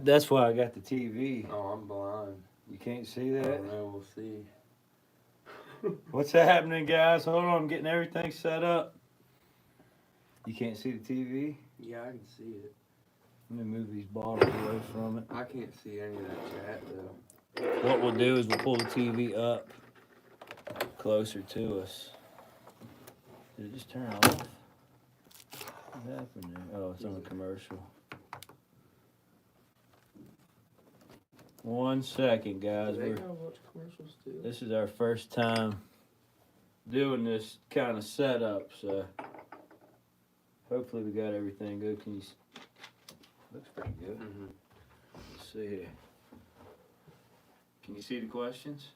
That's why I got the TV. Oh, I'm blind. You can't see I that? don't know, we'll see. What's happening, guys? Hold on, I'm getting everything set up. You can't see the TV? Yeah, I can see it. Let me move these bottles away from it. I can't see any of that chat, though. What we'll do is we'll pull the TV up closer to us. Did it just turn off? What happened there? Oh, it's on a commercial. 1 second, guys. Do they gotta watch commercials, too? This is our first time doing this kind of setup, so hopefully we got everything good. Can you? Looks pretty good. Mm-hmm. Let's see here. Can you see the questions?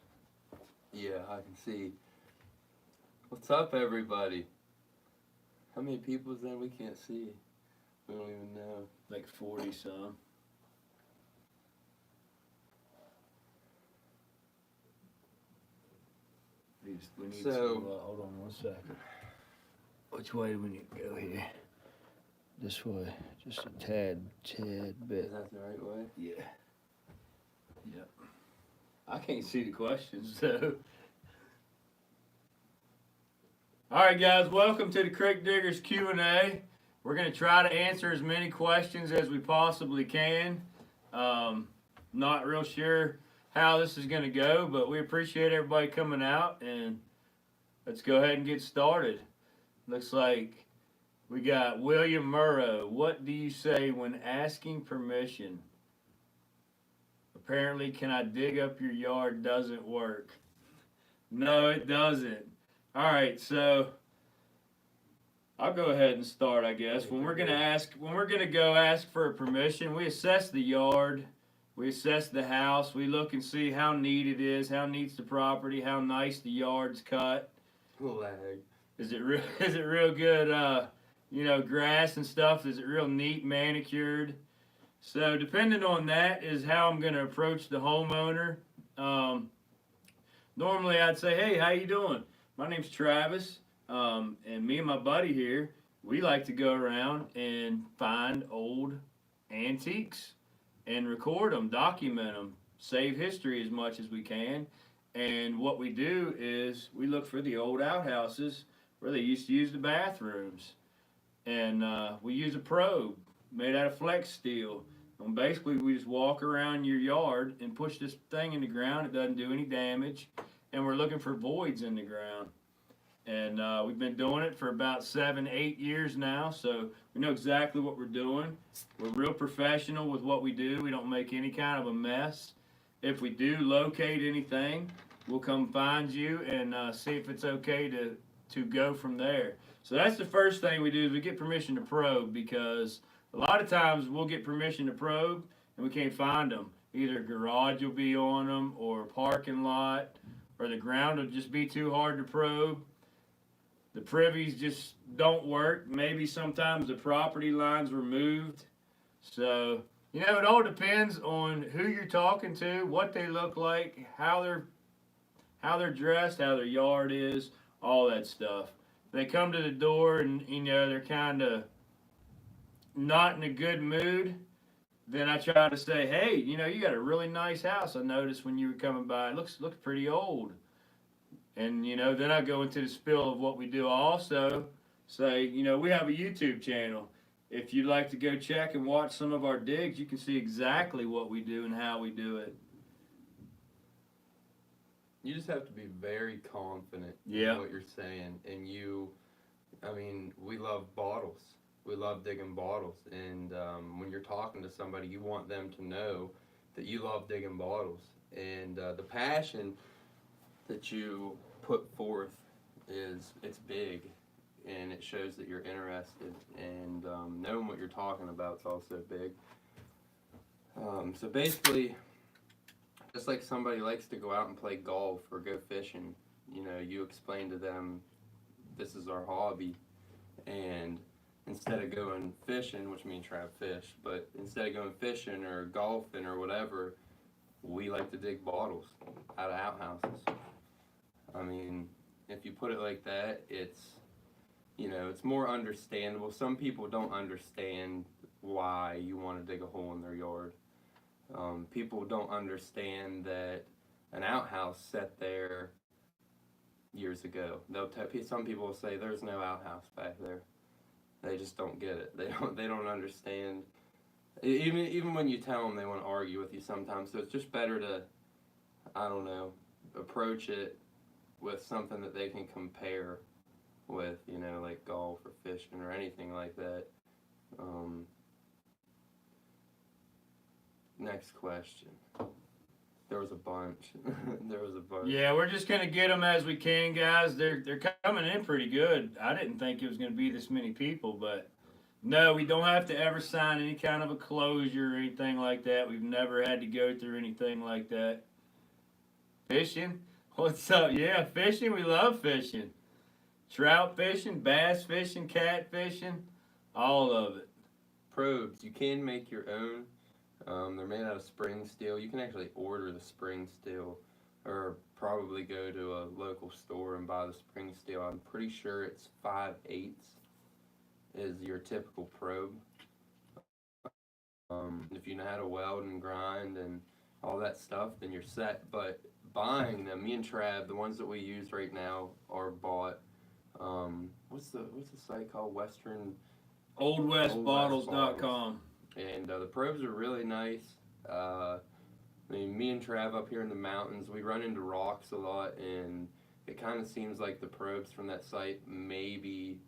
Yeah, I can see. What's up, everybody? How many people's in? We can't see. We don't even know. Like 40 some. We need So- to, hold on 1 second. Which way do we need to go here? This way, just a tad bit. Is that the right way? Yeah. Yep. I can't see the questions, so. All right, guys, welcome to the Crick Diggers Q&A. We're going to try to answer as many questions as we possibly can. Not real sure how this is going to go, but we appreciate everybody coming out, and let's go ahead and get started. Looks like we got William Murrow. What do you say when asking permission? Apparently, can I dig up your yard doesn't work. No, it doesn't. All right, so I'll go ahead and start, I guess. When we're gonna go ask for a permission, we assess the yard, we assess the house, we look and see how neat it is, how neat's the property, how nice the yard's cut. Lag. Is it real good? Grass and stuff. Is it real neat, manicured? So depending on that is how I'm going to approach the homeowner. Normally I'd say, hey, how you doing? My name's Travis, and me and my buddy here, we like to go around and find old antiques and record them, document them, save history as much as we can. And what we do is we look for the old outhouses where they used to use the bathrooms. And we use a probe made out of flex steel. And basically, we just walk around your yard and push this thing in the ground. It doesn't do any damage. And we're looking for voids in the ground. And we've been doing it for about 7-8 years now. So we know exactly what we're doing. We're real professional with what we do. We don't make any kind of a mess. If we do locate anything, we'll come find you and see if it's okay to go from there. So that's the first thing we do is we get permission to probe, because a lot of times we'll get permission to probe and we can't find them. Either garage will be on them, or parking lot, or the ground will just be too hard to probe. The privies just don't work. Maybe sometimes the property lines were moved. So, it all depends on who you're talking to, what they look like, how they're dressed, how their yard is, all that stuff. They come to the door and, they're kind of not in a good mood, then I try to say, hey, you got a really nice house. I noticed when you were coming by, it looks pretty old. And, then I go into the spiel of what we do. I also say, we have a YouTube channel. If you'd like to go check and watch some of our digs, you can see exactly what we do and how we do it. You just have to be very confident Yeah. in what you're saying. And we love bottles. We love digging bottles. And when you're talking to somebody, you want them to know that you love digging bottles. And the passion that you put forth it's big. And it shows that you're interested. And knowing what you're talking about is also big. So basically, just like somebody likes to go out and play golf or go fishing, you explain to them, this is our hobby, and instead of going fishing, which means trap fish, but instead of going fishing or golfing or whatever, we like to dig bottles out of outhouses. If you put it like that, it's more understandable. Some people don't understand why you want to dig a hole in their yard. People don't understand that an outhouse set there years ago. Some people will say there's no outhouse back there. They just don't get it. They don't understand. Even when you tell them, they want to argue with you sometimes. So it's just better to, I don't know, approach it with something that they can compare with, like golf or fishing or anything like that. Next question. There was a bunch. There was a bunch. Yeah, we're just gonna get them as we can, guys. They're coming in pretty good. I didn't think it was gonna be this many people, but no, we don't have to ever sign any kind of a closure or anything like that. We've never had to go through anything like that. Fishing? What's up? Yeah, fishing. We love fishing. Trout fishing, bass fishing, cat fishing, all of it. Probes. You can make your own. They're made out of spring steel. You can actually order the spring steel or probably go to a local store and buy the spring steel. I'm pretty sure it's 5/8 is your typical probe. If you know how to weld and grind and all that stuff, then you're set. But buying them, me and Trav, the ones that we use right now are bought. What's the site called? OldWestBottles.com. And the probes are really nice. I mean, me and Trav up here in the mountains, we run into rocks a lot, and it kind of seems like the probes from that site maybe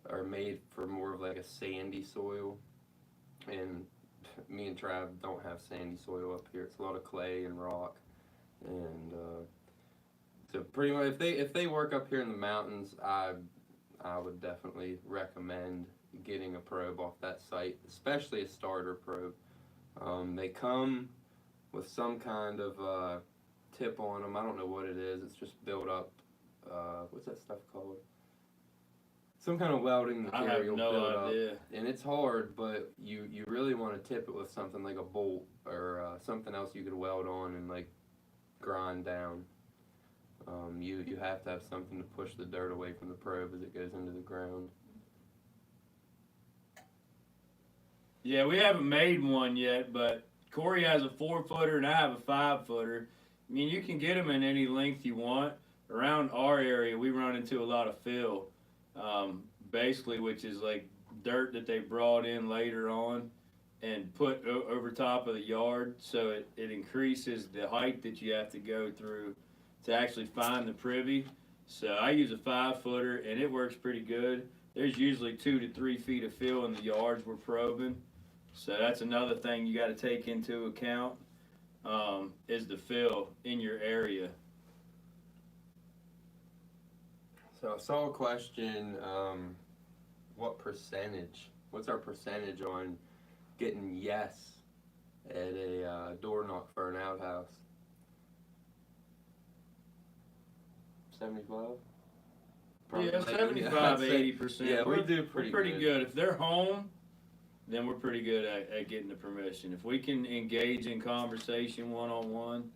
are made for more of like a sandy soil. And me and Trav don't have sandy soil up here. It's a lot of clay and rock. And so pretty much, if they work up here in the mountains, I would definitely recommend getting a probe off that site, especially a starter probe. They come with some kind of tip on them. I don't know what it is. It's just built up. What's that stuff called? Some kind of welding material. I have no built idea. up. And it's hard, but you really want to tip it with something like a bolt or something else you could weld on and like grind down. You have to have something to push the dirt away from the probe as it goes into the ground. Yeah, we haven't made one yet, but Corey has a 4-footer and I have a 5-footer. I mean, you can get them in any length you want. Around our area, we run into a lot of fill, basically, which is like dirt that they brought in later on and put over top of the yard, so it increases the height that you have to go through to actually find the privy. So I use a 5-footer and it works pretty good. There's usually 2 to 3 feet of fill in the yards we're probing. So that's another thing you got to take into account, is the fill in your area. So I saw a question, what's our percentage on getting yes at a door knock for an outhouse? 75? Yeah, 75, 80%. Yeah, we do we're pretty good. If they're home, then we're pretty good at getting the permission. If we can engage in conversation one-on-one,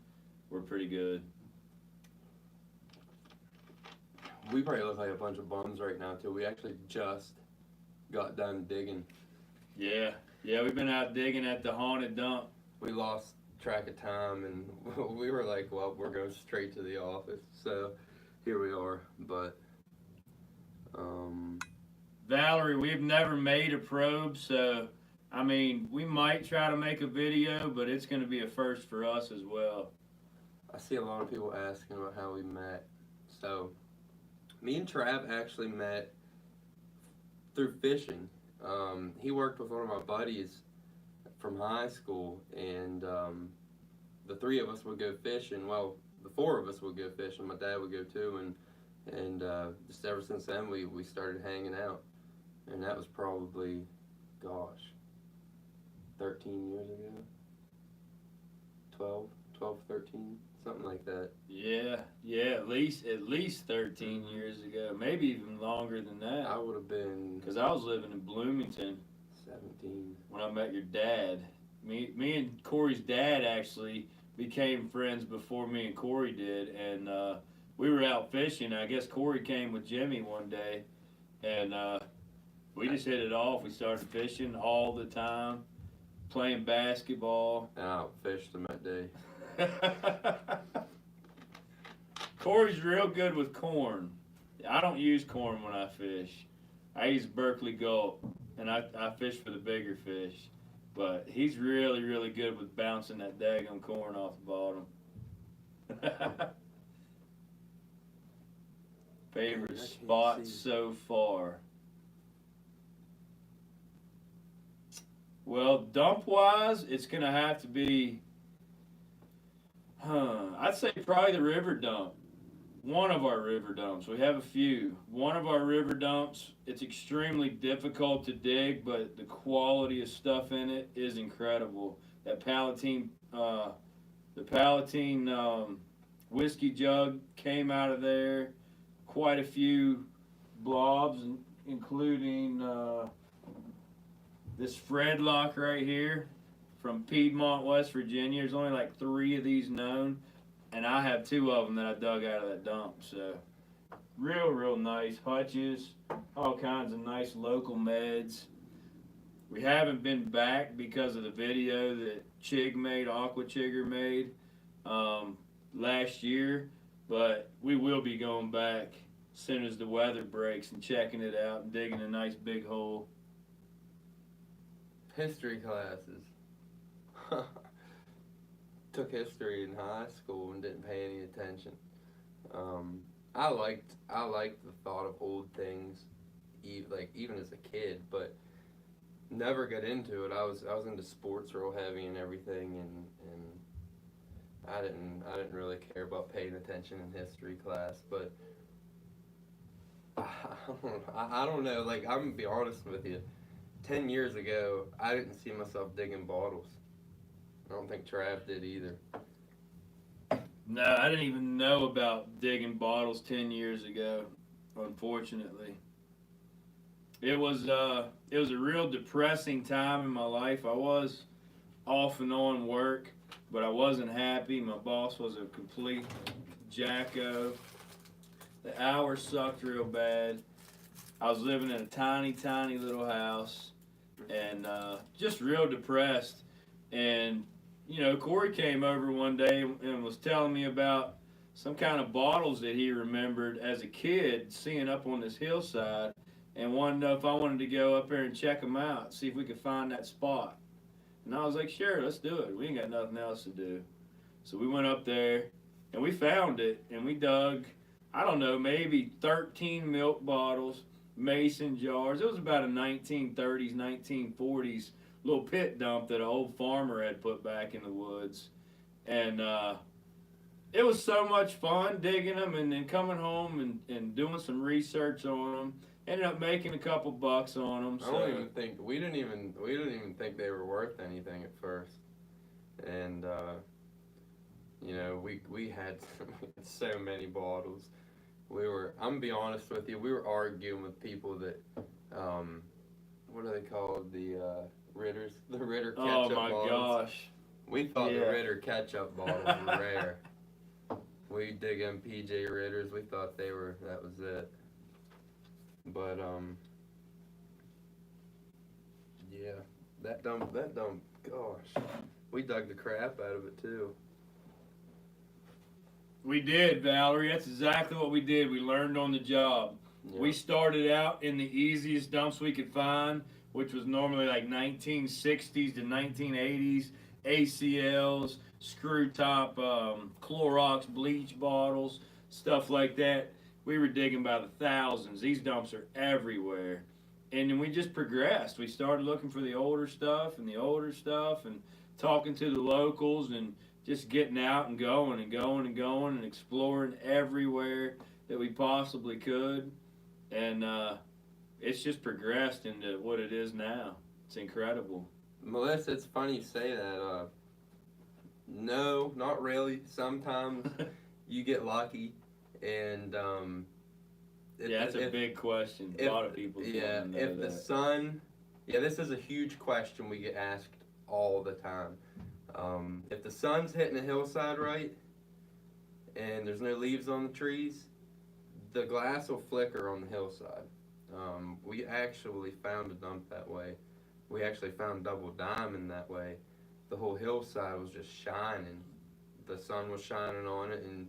we're pretty good. We probably look like a bunch of bums right now, too. We actually just got done digging. Yeah, we've been out digging at the haunted dump. We lost track of time, and we were like, well, we're going straight to the office. So here we are, but... Valerie, we've never made a probe, so, I mean, we might try to make a video, but it's going to be a first for us as well. I see a lot of people asking about how we met. So, me and Trav actually met through fishing. He worked with one of my buddies from high school, and the 3 of us would go fishing. Well, the 4 of us would go fishing. My dad would go too, and just ever since then we started hanging out. And that was probably, 13 years ago? 12, 13, something like that. Yeah, at least 13 years ago, maybe even longer than that. I would have been... Because I was living in Bloomington 17. when I met your dad. Me and Corey's dad actually became friends before me and Corey did, and we were out fishing. I guess Corey came with Jimmy one day, and we just hit it off. We started fishing all the time, playing basketball. And I fished them that day. Corey's real good with corn. I don't use corn when I fish. I use Berkeley Gulp, and I fish for the bigger fish. But he's really, really good with bouncing that daggum corn off the bottom. Favorite spot so far? Well, dump-wise, it's going to have to be, I'd say probably the river dump. One of our river dumps. We have a few. One of our river dumps, it's extremely difficult to dig, but the quality of stuff in it is incredible. That Palatine, the Palatine whiskey jug came out of there. Quite a few blobs, including this Fredlock right here from Piedmont, West Virginia. There's only like 3 of these known. And I have 2 of them that I dug out of that dump. So, real nice hutches, all kinds of nice local meds. We haven't been back because of the video that Chig made, Aqua Chigger made last year. But we will be going back as soon as the weather breaks and checking it out and digging a nice big hole. History classes. Took history in high school and didn't pay any attention. I liked the thought of old things, even as a kid, but never got into it. I was into sports real heavy and everything, and I didn't really care about paying attention in history class. But I don't know. Like, I'm gonna be honest with you. 10 years ago, I didn't see myself digging bottles. I don't think Trav did either. No, I didn't even know about digging bottles 10 years ago, unfortunately. It was a real depressing time in my life. I was off and on work, but I wasn't happy. My boss was a complete jacko. The hours sucked real bad. I was living in a tiny little house and just real depressed. And you know, Corey came over one day and was telling me about some kind of bottles that he remembered as a kid seeing up on this hillside, and wanted to know if I wanted to go up there and check them out, see if we could find that spot. And I was like, sure, let's do it. We ain't got nothing else to do. So we went up there and we found it, and we dug, I don't know, maybe 13 milk bottles, mason jars. It was about a 1930s, 1940s little pit dump that an old farmer had put back in the woods. And it was so much fun digging them and then coming home and doing some research on them. Ended up making a couple bucks on them. So. I don't even think we didn't even think they were worth anything at first. And you know, we had so many bottles. I'm gonna be honest with you, we were arguing with people that what are they called? The Ritters, the Ritter ketchup bottles. Oh my gosh. We thought the Ritter ketchup bottles were rare. We dig in PJ Ritters, we thought that was it. But yeah, that dump, gosh, we dug the crap out of it too. We did, Valerie. That's exactly what we did. We learned on the job. Yeah. We started out in the easiest dumps we could find, which was normally like 1960s to 1980s, ACLs, screw top, Clorox bleach bottles, stuff like that. We were digging by the thousands. These dumps are everywhere. And then we just progressed. We started looking for the older stuff and talking to the locals and just getting out and going and exploring everywhere that we possibly could. And it's just progressed into what it is now. It's incredible. Melissa, it's funny you say that. No, not really. Sometimes you get lucky, and that's a big question. A lot of people. Yeah, if the sun, this is a huge question we get asked all the time. If the sun's hitting the hillside right, and there's no leaves on the trees, the glass will flicker on the hillside. We actually found a dump that way. we actually found double diamond that way. The whole hillside was just shining. The sun was shining on it, and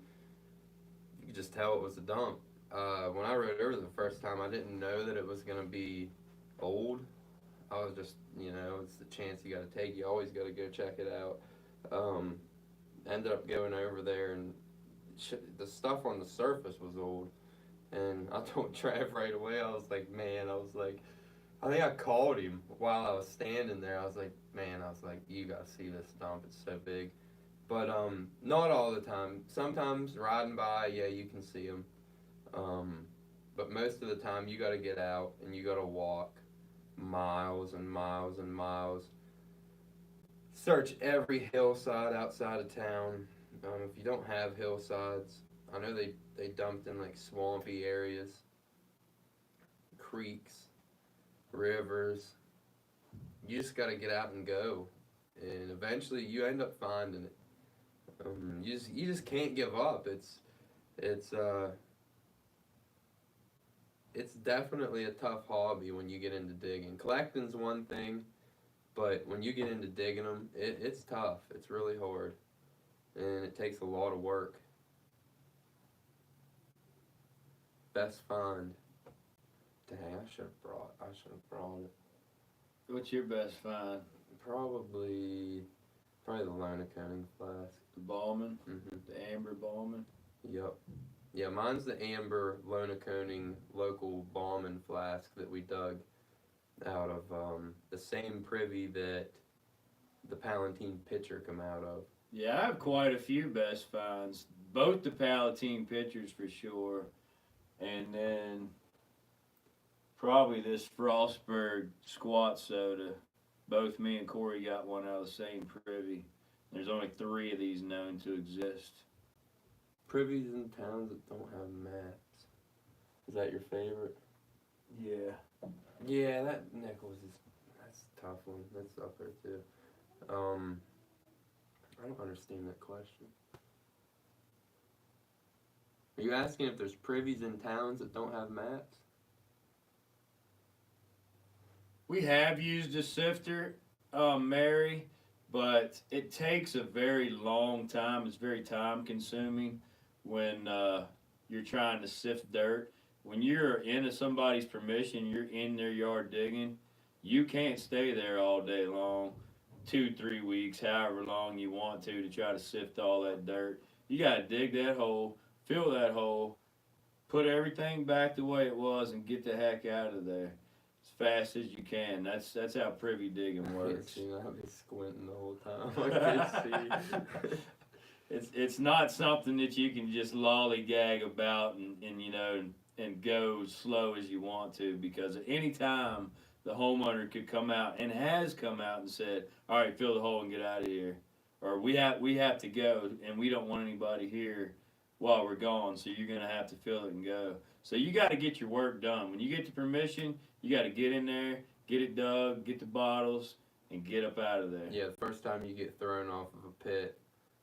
you could just tell it was a dump. When I rode over the first time, I didn't know that it was gonna be old. I was just, it's the chance you got to take. You always got to go check it out. Ended up going over there, and the stuff on the surface was old. And I told Trav right away. I was like, I think I called him while I was standing there. I was like, you got to see this dump. It's so big. But not all the time. Sometimes riding by, yeah, you can see them. But most of the time, you got to get out and you got to walk miles and miles and miles. Search every hillside outside of town. If you don't have hillsides, I know they dumped in like swampy areas, creeks, rivers. You just got to get out and go, and eventually you end up finding it. You just can't give up. It's definitely a tough hobby when you get into digging. Collecting's one thing, but when you get into digging them, it's tough. It's really hard, and it takes a lot of work. Best find. Dang, I should have brought it. What's your best find? Probably the Lona Counting flask. The Ballman? Mm-hmm. The Amber Ballman? Yep. Yeah, mine's the Amber Lona Counting local Ballman flask that we dug out of the same Privy that the Palatine pitcher come out of. Yeah, I have quite a few best finds. Both the Palatine pitchers for sure. And then probably this Frostburg squat soda. Both me and Corey got one out of the same Privy. There's only 3 of these known to exist. Privies in towns that don't have maps. Is that your favorite? Yeah. Yeah, that Nichols that's a tough one. That's up there too. I don't understand that question. Are you asking if there's privies in towns that don't have maps? We have used a sifter, Mary, but it takes a very long time. It's very time consuming when you're trying to sift dirt. When you're in somebody's permission, you're in their yard digging, you can't stay there all day long, 2-3 weeks, however long you want to try to sift all that dirt. You got to dig that hole, fill that hole, put everything back the way it was, and get the heck out of there as fast as you can. That's how Privy digging works. I've been squinting the whole time. I can't see. It's not something that you can just lollygag about and go slow as you want to, because at any time the homeowner could come out and has come out and said, all right, fill the hole and get out of here, or we have to go and we don't want anybody here while we're gone, so you're gonna have to fill it and go. So you got to get your work done. When you get the permission, you got to get in there, get it dug, get the bottles, and get up out of there. Yeah, the first time you get thrown off of a pit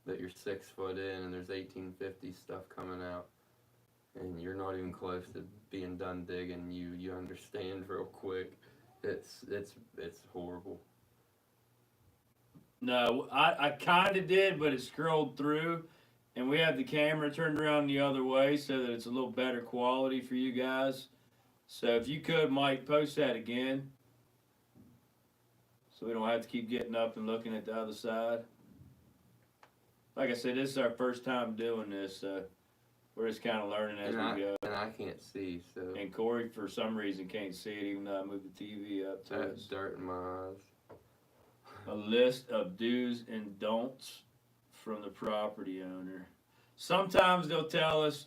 that you're 6 foot in and there's 1850 stuff coming out, and you're not even close to being done digging, you understand real quick. It's horrible. No, I kind of did, but it scrolled through, and we have the camera turned around the other way so that it's a little better quality for you guys. So if you could, Mike, post that again, so we don't have to keep getting up and looking at the other side. Like I said, this is our first time doing this, so we're just kind of learning as we go. And I can't see, so. And Corey, for some reason, can't see it, even though I moved the TV up to That's us. dirt in my eyes. A list of do's and don'ts from the property owner. Sometimes they'll tell us,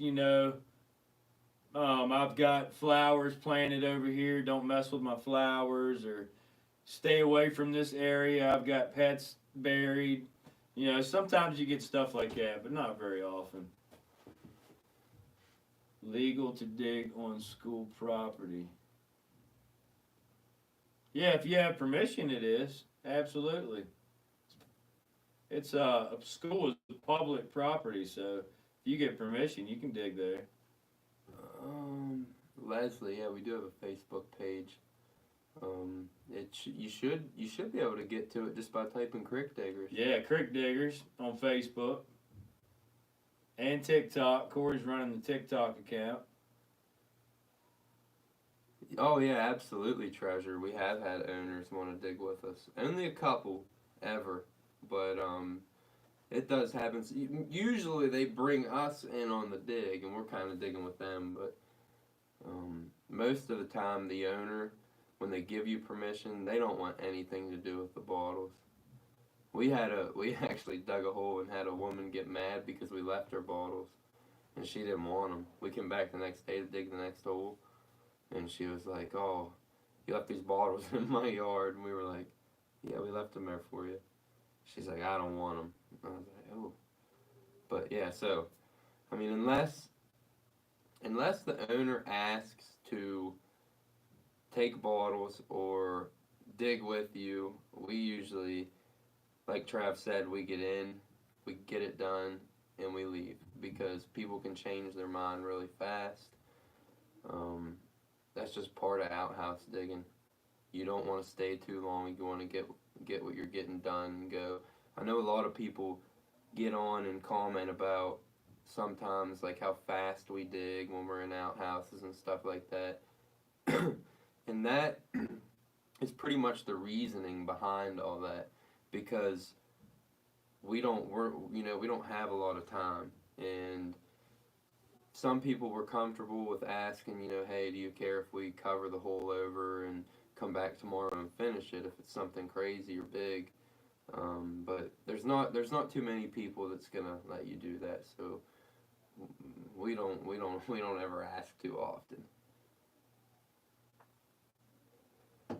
I've got flowers planted over here, don't mess with my flowers, or stay away from this area, I've got pets buried. Sometimes you get stuff like that, but not very often. Legal to dig on school property. Yeah, if you have permission, it is. Absolutely. It's a school is public property, so if you get permission, you can dig there. Leslie, yeah, we do have a Facebook page. You should be able to get to it just by typing Crick Diggers. Yeah, Crick Diggers on Facebook and TikTok. Corey's running the TikTok account. Oh yeah, absolutely, Treasure. We have had owners want to dig with us. Only a couple ever, but it does happen. Usually they bring us in on the dig, and we're kind of digging with them. But most of the time, the owner, when they give you permission, they don't want anything to do with the bottles. We actually dug a hole and had a woman get mad because we left her bottles, and she didn't want them. We came back the next day to dig the next hole, and she was like, "Oh, you left these bottles in my yard," and we were like, "Yeah, we left them there for you." She's like, "I don't want them." I was like, "Oh," but yeah. So, I mean, unless the owner asks to take bottles or dig with you, we usually, like Trav said, we get in, we get it done, and we leave because people can change their mind really fast. That's just part of outhouse digging. You don't want to stay too long. You want to get what you're getting done and go. I know a lot of people get on and comment about sometimes like how fast we dig when we're in outhouses and stuff like that. And that is pretty much the reasoning behind all that, because we don't have a lot of time, and some people were comfortable with asking, hey, do you care if we cover the hole over and come back tomorrow and finish it if it's something crazy or big? But there's not too many people that's gonna let you do that, so we don't ever ask too often.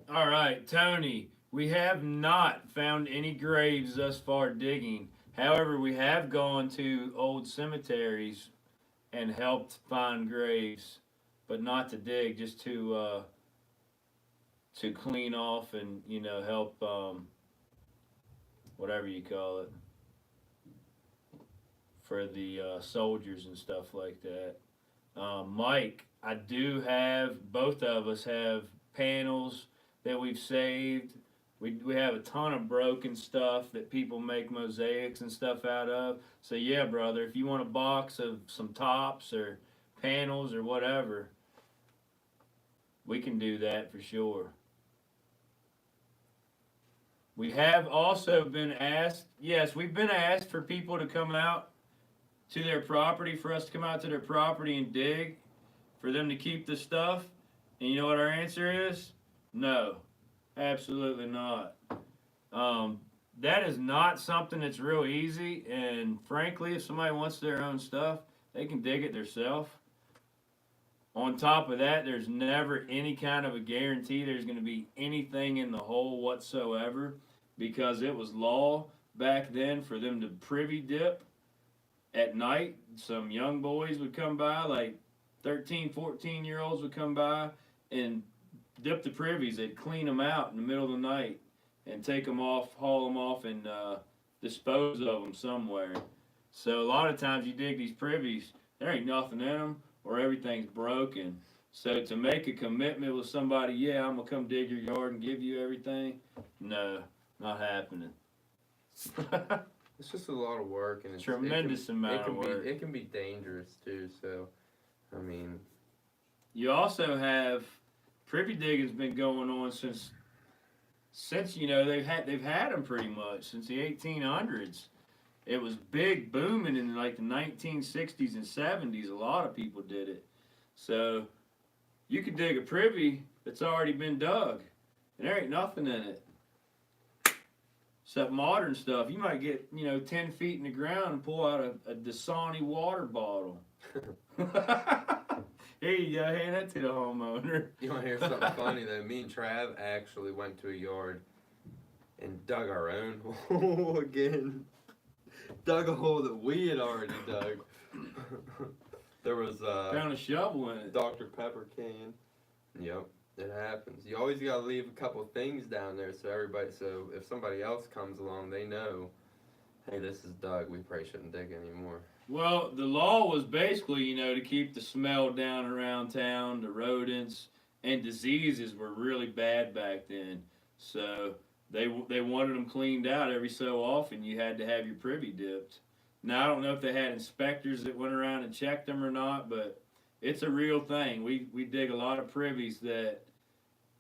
All right, Tony, we have not found any graves thus far digging. However, we have gone to old cemeteries and helped find graves, but not to dig, just to clean off and help whatever you call it for the soldiers and stuff like that. Mike, I do have, both of us have panels that we've saved. We have a ton of broken stuff that people make mosaics and stuff out of. So yeah, brother, if you want a box of some tops or panels or whatever, we can do that for sure. We have also been asked, yes, we've been asked for people to come out to their property, for us to come out to their property and dig, for them to keep the stuff. And you know what our answer is? No, absolutely not. That is not something that's real easy, and frankly, if somebody wants their own stuff, they can dig it themselves. On top of that, there's never any kind of a guarantee there's going to be anything in the hole whatsoever, because it was law back then for them to privy dip at night. Some young boys would come by, like 13, 14-year-olds would come by and dip the privies. They'd clean them out in the middle of the night and take them off, haul them off, and dispose of them somewhere. So a lot of times you dig these privies, there ain't nothing in them, or everything's broken. So to make a commitment with somebody, yeah, I'm gonna come dig your yard and give you everything, no, not happening. It's just a lot of work, and Tremendous amount of work. It can be dangerous too. So, I mean, you also have privy digging's been going on since they've had them pretty much since the 1800s. It was big booming in like the 1960s and 70s. A lot of people did it. So you could dig a privy that's already been dug, and there ain't nothing in it. Except modern stuff. You might get 10 feet in the ground and pull out a Dasani water bottle. Here you go, hand that to the homeowner. You want to hear something funny though? Me and Trav actually went to a yard and dug our own hole again. Dug a hole that we had already dug. There was found a shovel in it. Dr. Pepper can. Yep, it happens. You always gotta leave a couple things down there so if somebody else comes along, they know, hey, this is dug. We probably shouldn't dig anymore. Well, the law was basically, to keep the smell down around town, the rodents, and diseases were really bad back then. So they wanted them cleaned out every so often. You had to have your privy dipped. Now I don't know if they had inspectors that went around and checked them or not, but it's a real thing. We dig a lot of privies that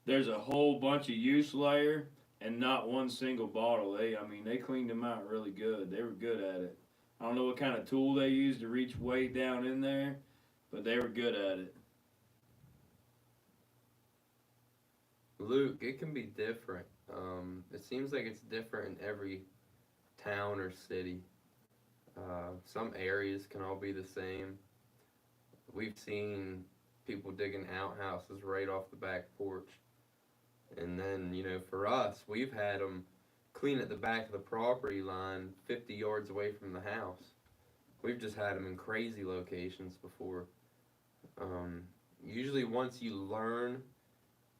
there's a whole bunch of use layer and not one single bottle. They cleaned them out really good. They were good at it. I don't know what kind of tool they used to reach way down in there, but they were good at it. Luke, it can be different. It seems like it's different in every town or city. Some areas can all be the same. We've seen people digging outhouses right off the back porch. And then, for us, we've had them clean at the back of the property line 50 yards away from the house. We've just had them in crazy locations before. Usually, once you learn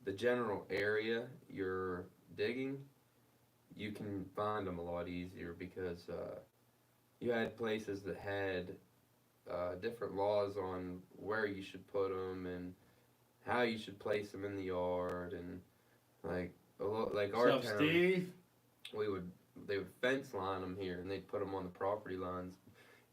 the general area you're digging, you can find them a lot easier because you had places that had different laws on where you should put them and how you should place them in the yard, and like our What's up, town, Steve? they would fence line them here and they'd put them on the property lines.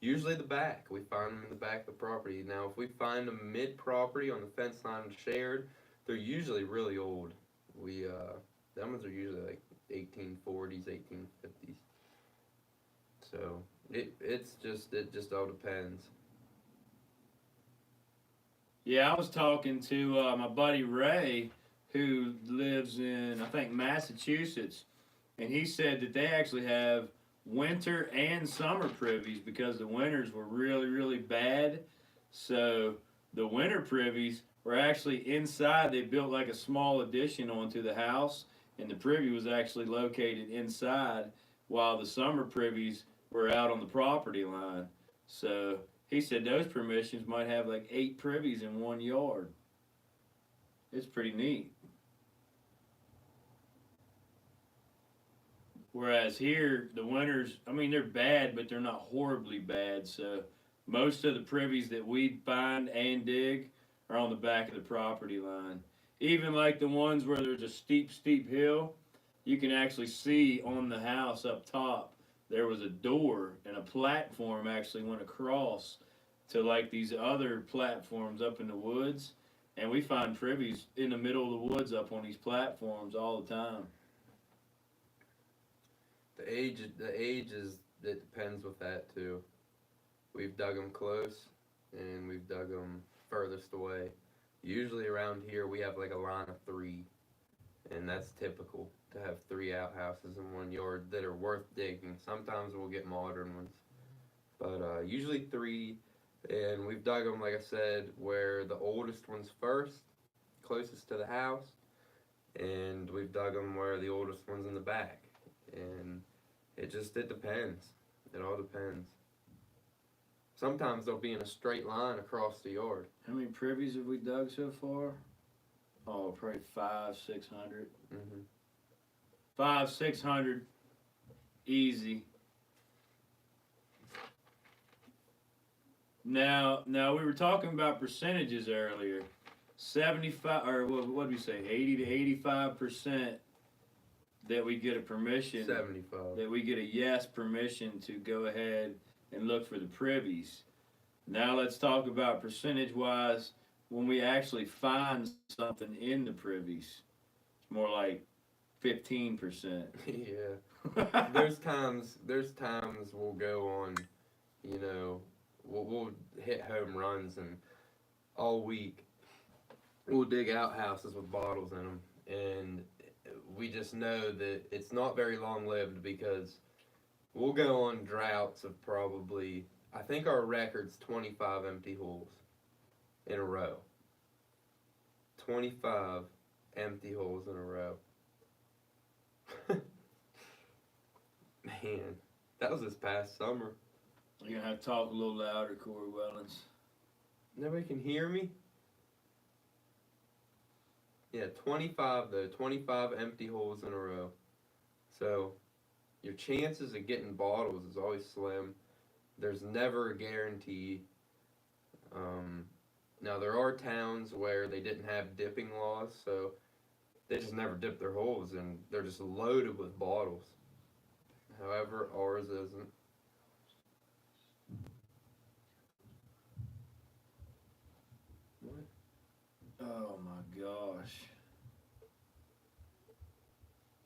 Usually the back, we find them in the back of the property. Now, if we find them mid property on the fence line shared, they're usually really old. Them ones are usually like 1840s, 1850s. So it just all depends. Yeah, I was talking to my buddy Ray, who lives in, I think, Massachusetts, and he said that they actually have winter and summer privies because the winters were really, really bad. So the winter privies were actually inside. They built like a small addition onto the house, and the privy was actually located inside, while the summer privies were out on the property line. So he said those permissions might have like 8 privies in one yard. It's pretty neat. Whereas here, the winters, they're bad, but they're not horribly bad. So most of the privies that we find and dig are on the back of the property line. Even like the ones where there's a steep, steep hill, you can actually see on the house up top, there was a door and a platform actually went across to like these other platforms up in the woods. And we find privies in the middle of the woods up on these platforms all the time. The age is it depends with that too. We've dug them close, and we've dug them furthest away. Usually around here we have like a line of 3, and that's typical to have 3 outhouses in one yard that are worth digging. Sometimes we'll get modern ones, but usually 3. And we've dug them, like I said, where the oldest one's first, closest to the house, and we've dug them where the oldest one's in the back. And it depends. It all depends. Sometimes they'll be in a straight line across the yard. How many privies have we dug so far? Oh, probably 500, 600. Mm-hmm. 500, 600, easy. Now we were talking about percentages earlier. 75, or what did we say? 80 to 85% that we get a permission. 75. That we get a yes permission to go ahead and look for the privies. Now let's talk about percentage wise when we actually find something in the privies. It's more like 15%. Yeah. There's times we'll go on, we'll hit home runs, and all week we'll dig outhouses with bottles in them, and we just know that it's not very long lived because we'll go on droughts of probably, I think our record's 25 empty holes in a row. 25 empty holes in a row. Man, that was this past summer. You're gonna have to talk a little louder, Corey Wellens. Nobody can hear me? Yeah, 25 though. 25 empty holes in a row. So, your chances of getting bottles is always slim. There's never a guarantee. Now there are towns where they didn't have dipping laws, so they just never dip their holes, and they're just loaded with bottles. However, ours isn't. What? Oh my gosh.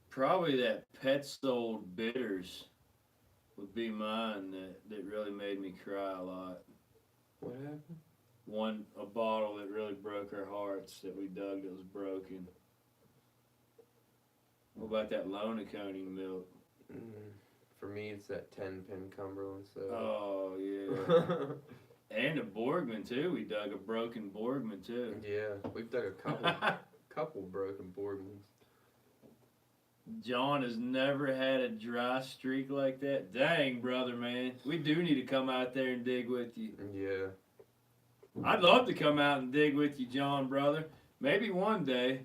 Probably that Pet Sold Bitters would be mine that really made me cry a lot. What happened? A bottle that really broke our hearts that we dug that was broken. What about that Lonacone milk? For me, it's that 10-pin Cumberland. So. Oh yeah. And a Borgman too. We dug a broken Borgman too. Yeah, we've dug a couple broken Borgmans. John has never had a dry streak like that. Dang, brother, man. We do need to come out there and dig with you. Yeah. I'd love to come out and dig with you, John, brother. Maybe one day.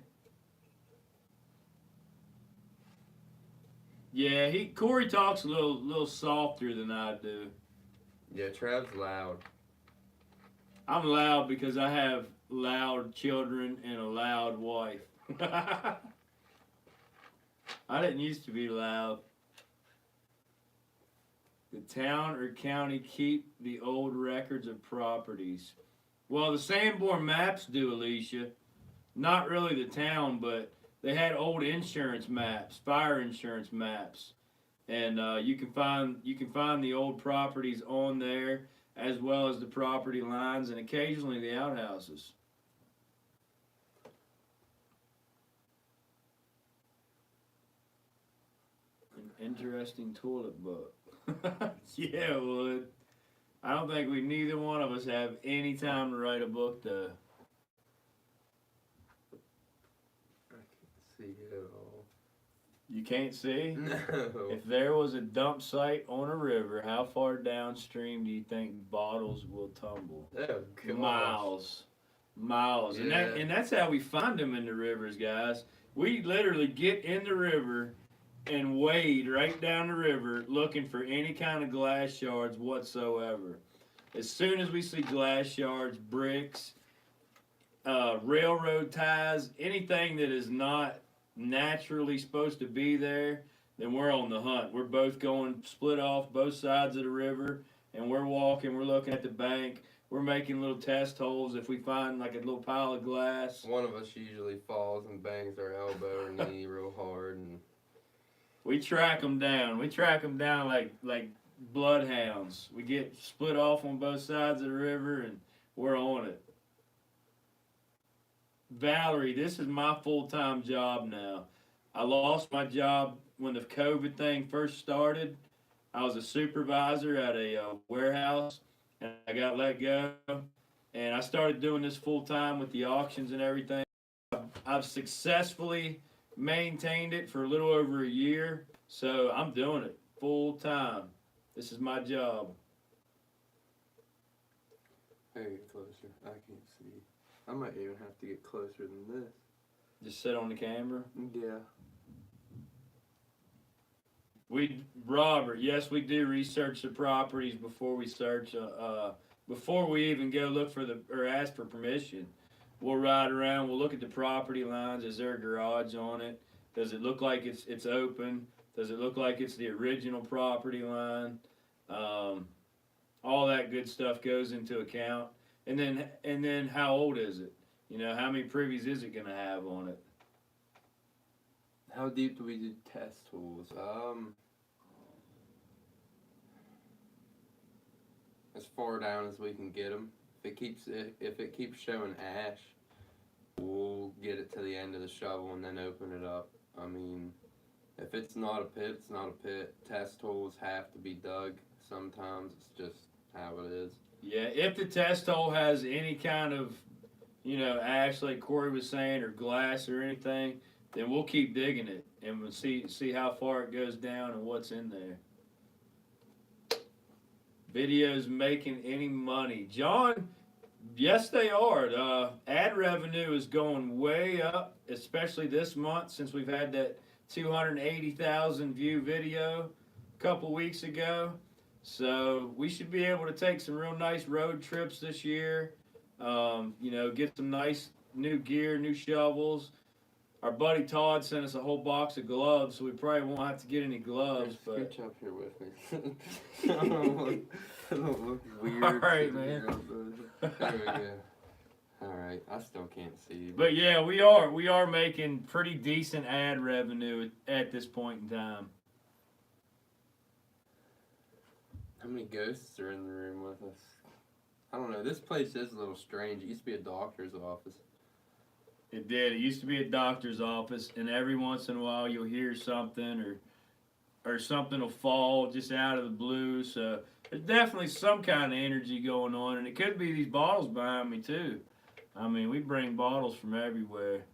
Yeah, Corey talks a little softer than I do. Yeah, Trav's loud. I'm loud because I have loud children and a loud wife. I didn't used to be loud. The town or county keep the old records of properties. Well, the Sanborn maps do, Alicia. Not really the town, but they had old insurance maps, fire insurance maps, and you can find the old properties on there, as well as the property lines and occasionally the outhouses. An interesting toilet book. Yeah, it would. I don't think neither one of us have any time to write a book though. I can't see it at all. You can't see? No. If there was a dump site on a river, how far downstream do you think bottles will tumble? Oh, gosh. Miles. Yeah. And that's how we find them in the rivers, guys. We literally get in the river and wade right down the river looking for any kind of glass shards whatsoever. As soon as we see glass shards, bricks, railroad ties, anything that is not naturally supposed to be there, then we're on the hunt. We're both going split off both sides of the river, and we're walking, we're looking at the bank, we're making little test holes if we find like a little pile of glass. One of us usually falls and bangs their elbow or knee real hard, and We track them down. We track them down like bloodhounds. We get split off on both sides of the river, and we're on it. Valerie, this is my full-time job now. I lost my job when the COVID thing first started. I was a supervisor at a warehouse, and I got let go. And I started doing this full-time with the auctions and everything. I've successfully maintained it for a little over a year, so I'm doing it full-time. This is my job. I gotta get closer. I can't see. I might even have to get closer than this. Just sit on the camera. Yeah. Robert, yes, we do research the properties before we search, before we even go look for or ask for permission. We'll ride around, we'll look at the property lines. Is there a garage on it? Does it look like it's open? Does it look like it's the original property line? All that good stuff goes into account. And then how old is it? You know, how many privies is it gonna have on it? How deep do we do test holes? As far down as we can get them. If it keeps showing ash, we'll get it to the end of the shovel and then open it up. I mean, if it's not a pit, it's not a pit. Test holes have to be dug. Sometimes it's just how it is. Yeah, if the test hole has any kind of, ash like Corey was saying, or glass or anything, then we'll keep digging it and we'll see how far it goes down and what's in there. Videos making any money. John, yes they are. Ad revenue is going way up, especially this month since we've had that 280,000 view video a couple weeks ago. So we should be able to take some real nice road trips this year. You know, get some nice new gear, new shovels. Our buddy Todd sent us a whole box of gloves, so we probably won't have to get any gloves. But Scooch up here with me. I don't look weird. all right, man. There we go. All right, I still can't see. But yeah, we are making pretty decent ad revenue at this point in time. How many ghosts are in the room with us? I don't know. This place is a little strange. It used to be a doctor's office. It did. It used to be a doctor's office, and every once in a while you'll hear something or something will fall just out of the blue. So there's definitely some kind of energy going on, and it could be these bottles behind me too. I mean, we bring bottles from everywhere.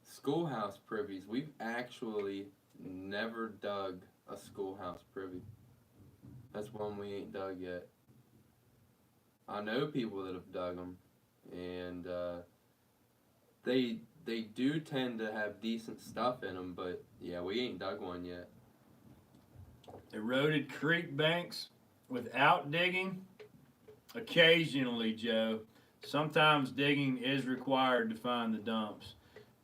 Schoolhouse privies. We've actually never dug a schoolhouse privy. That's one we ain't dug yet. I know people that have dug them, and they do tend to have decent stuff in them, but yeah, we ain't dug one yet. Eroded creek banks without digging? Occasionally, Joe. Sometimes digging is required to find the dumps.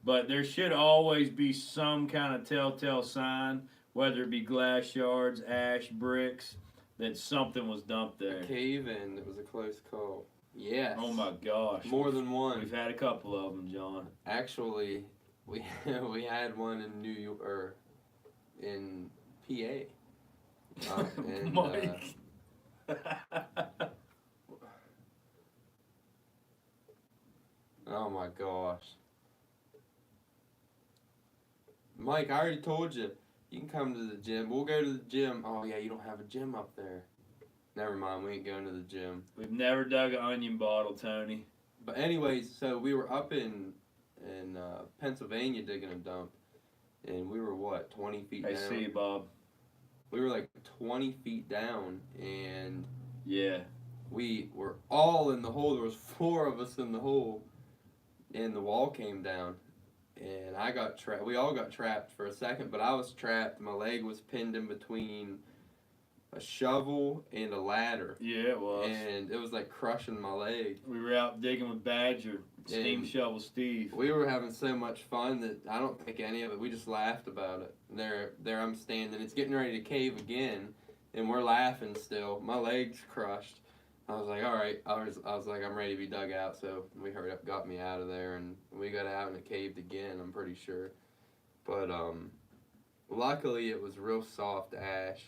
But there should always be some kind of telltale sign, whether it be glass shards, ash, bricks, that something was dumped there. A cave in, it was a close call. Yes. Oh my gosh. More than one. We've had a couple of them, John. in PA. Mike. Oh my gosh. Mike, I already told you. You can come to the gym. We'll go to the gym. Oh yeah, you don't have a gym up there. Never mind, we ain't going to the gym. We've never dug an onion bottle, Tony. But anyways, so we were up in Pennsylvania digging a dump, and we were what, 20 feet down? I see you, Bob. We were like 20 feet down, and yeah, we were all in the hole. There was 4 of us in the hole, and the wall came down, and I got trapped. We all got trapped for a second, but I was trapped. My leg was pinned in between a shovel and a ladder. Yeah, it was. And it was like crushing my leg. We were out digging with Badger, Steam Shovel Steve. We were having so much fun that I don't think any of it, we just laughed about it. There I'm standing, it's getting ready to cave again, and we're laughing still. My leg's crushed. I was like, all right, I was like, I'm ready to be dug out, so we hurried up, got me out of there, and we got out and it caved again, I'm pretty sure. But luckily it was real soft ash,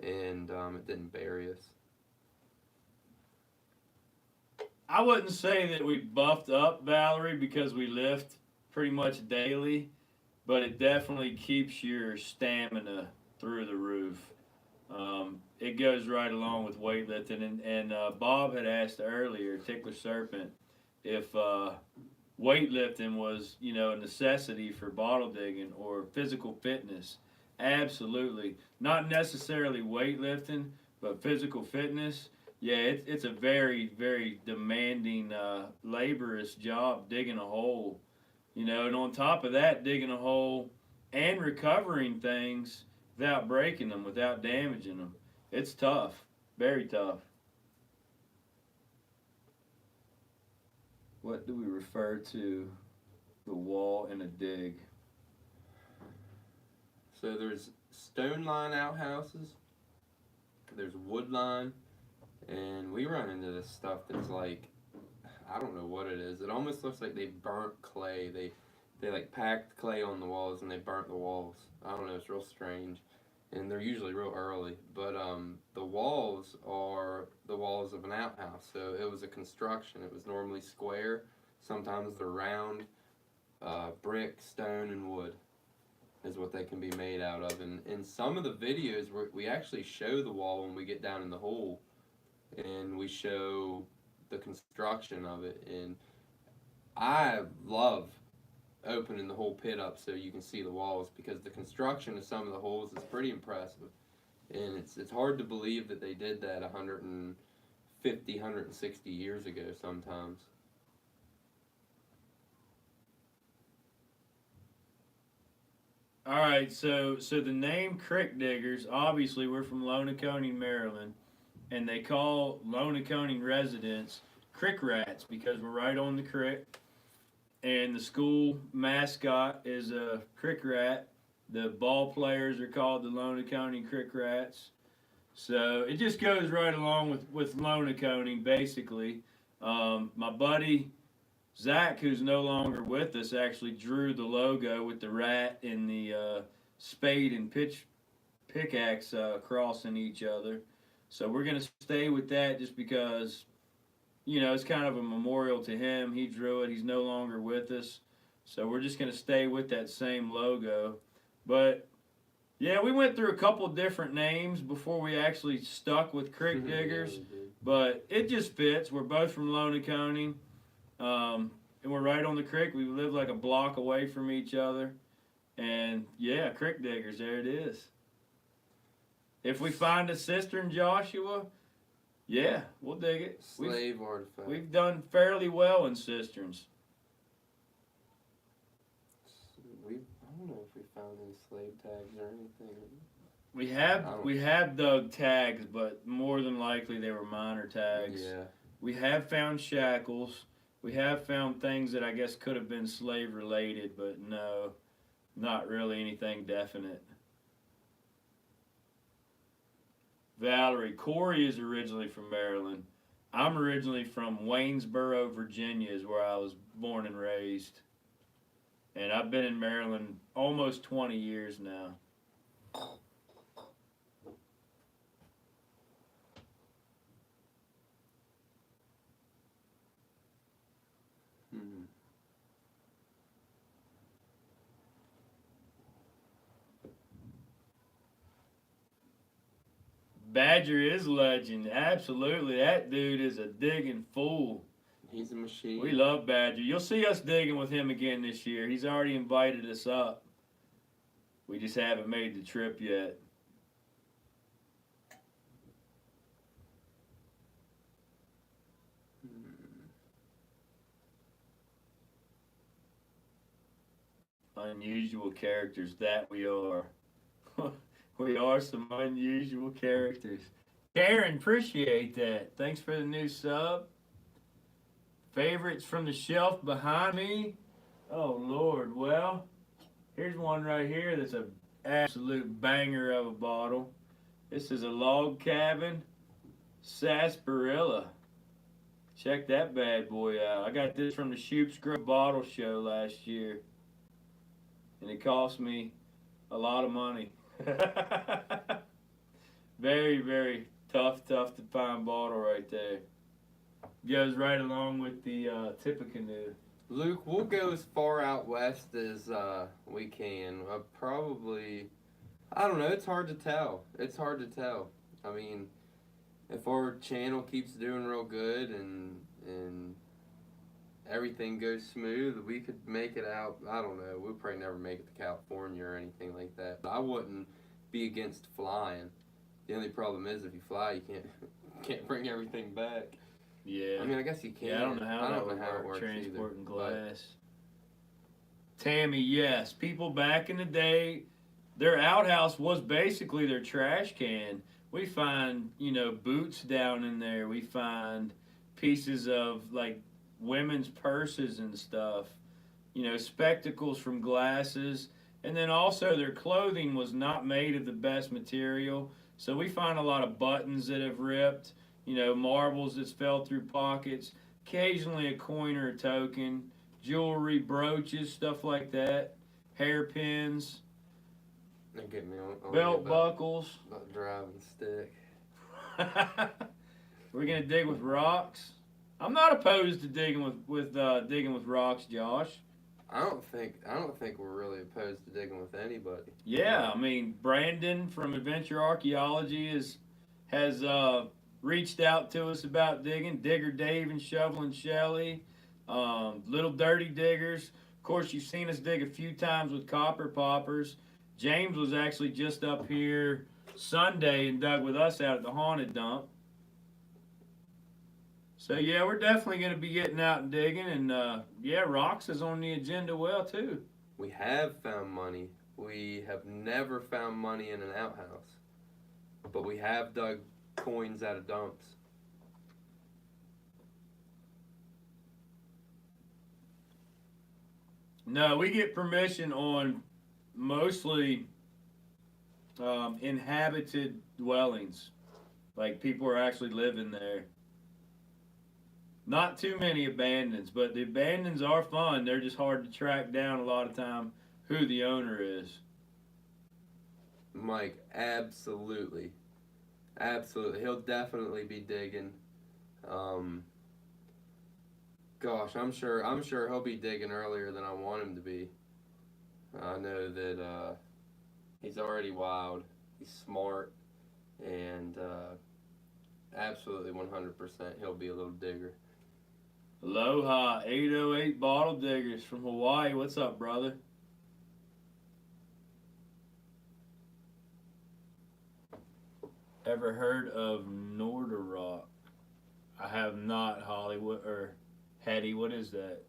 and it didn't bury us. I wouldn't say that we buffed up, Valerie, because we lift pretty much daily, but it definitely keeps your stamina through the roof. It goes right along with weightlifting, and Bob had asked earlier, Tickler Serpent, if weightlifting was, a necessity for bottle digging or physical fitness. Absolutely. Not necessarily weightlifting, but physical fitness. Yeah, it's a very, very demanding, laborious job digging a hole. And on top of that, digging a hole and recovering things without breaking them, without damaging them. It's tough. Very tough. What do we refer to the wall in a dig? So there's stone line outhouses, there's wood line, and we run into this stuff that's like, I don't know what it is. It almost looks like they burnt clay. They like packed clay on the walls and they burnt the walls. I don't know, it's real strange. And they're usually real early. But the walls are the walls of an outhouse. So it was a construction. It was normally square. Sometimes they're round. Brick, stone, and wood is what they can be made out of. And in some of the videos, we actually show the wall when we get down in the hole. And we show the construction of it. And I love opening the whole pit up so you can see the walls, because the construction of some of the holes is pretty impressive, and it's hard to believe that they did that 150, 160 years ago sometimes. All right, so the name Crick Diggers, obviously we're from Lonaconee, Maryland, and they call Lonaconee residents Crick Rats because we're right on the creek, and the school mascot is a crick rat. The ball players are called the Lonaconee Crick Rats. So it just goes right along with Lonaconee, basically. My buddy Zach, who's no longer with us, actually drew the logo with the rat and the spade and pickaxe crossing each other. So we're going to stay with that just because, it's kind of a memorial to him. He drew it. He's no longer with us. So we're just going to stay with that same logo. But, yeah, we went through a couple different names before we actually stuck with Crick Diggers. But it just fits. We're both from Lonaconee. And we're right on the creek. We live like a block away from each other. And, yeah, Crick Diggers, there it is. If we find a cistern, Joshua, yeah, we'll dig it. Slave artifact. We've done fairly well in cisterns. I don't know if we found any slave tags or anything. We have dug tags, but more than likely they were minor tags. Yeah. We have found shackles. We have found things that I guess could have been slave related, but no, not really anything definite. Valerie, Corey is originally from Maryland. I'm originally from Waynesboro, Virginia, is where I was born and raised. And I've been in Maryland almost 20 years now. Badger is legend. Absolutely. That dude is a digging fool. He's a machine. We love Badger. You'll see us digging with him again this year. He's already invited us up. We just haven't made the trip yet. Unusual characters, that we are. We are some unusual characters. Karen, appreciate that. Thanks for the new sub. Favorites from the shelf behind me. Oh, Lord. Well, here's one right here that's an absolute banger of a bottle. This is a Log Cabin Sarsaparilla. Check that bad boy out. I got this from the Shoop's Grove Bottle Show last year. And it cost me a lot of money. Very, very tough to find bottle right there. Goes right along with the Tippecanoe. Luke, we'll go as far out west as we can. Probably, I don't know, it's hard to tell. I mean, if our channel keeps doing real good and everything goes smooth, we could make it out. I don't know. We'll probably never make it to California or anything like that. I wouldn't be against flying. The only problem is if you fly, you can't bring everything back. Yeah. I mean, I guess you can. Yeah, I don't know how that would work transporting glass. Tammy, yes. People back in the day, their outhouse was basically their trash can. We find, boots down in there. We find pieces of, like, women's purses and stuff, spectacles from glasses, and then also their clothing was not made of the best material, so we find a lot of buttons that have ripped, marbles that's fell through pockets, occasionally a coin or a token, jewelry, brooches, stuff like that, hairpins, Get me on belt buckles. About driving stick. We're gonna dig with rocks. I'm not opposed to digging with rocks, Josh. I don't think we're really opposed to digging with anybody. Yeah, I mean Brandon from Adventure Archaeology has reached out to us about digging. Digger Dave and Shoveling Shelly, Little Dirty Diggers. Of course, you've seen us dig a few times with Copper Poppers. James was actually just up here Sunday and dug with us out at the Haunted Dump. So yeah, we're definitely going to be getting out and digging, and rocks is on the agenda well too. We have found money. We have never found money in an outhouse, but we have dug coins out of dumps. No, we get permission on mostly inhabited dwellings. Like people are actually living there. Not too many abandons, but the abandons are fun. They're just hard to track down a lot of time who the owner is. Mike, absolutely, absolutely. He'll definitely be digging. Um, Gosh, I'm sure he'll be digging earlier than I want him to be. I know that he's already wild. He's smart, and absolutely 100% he'll be a little digger. Aloha, 808 Bottle Diggers from Hawaii. What's up, brother? Ever heard of Norderock? I have not, Hollywood or Hetty. What is that?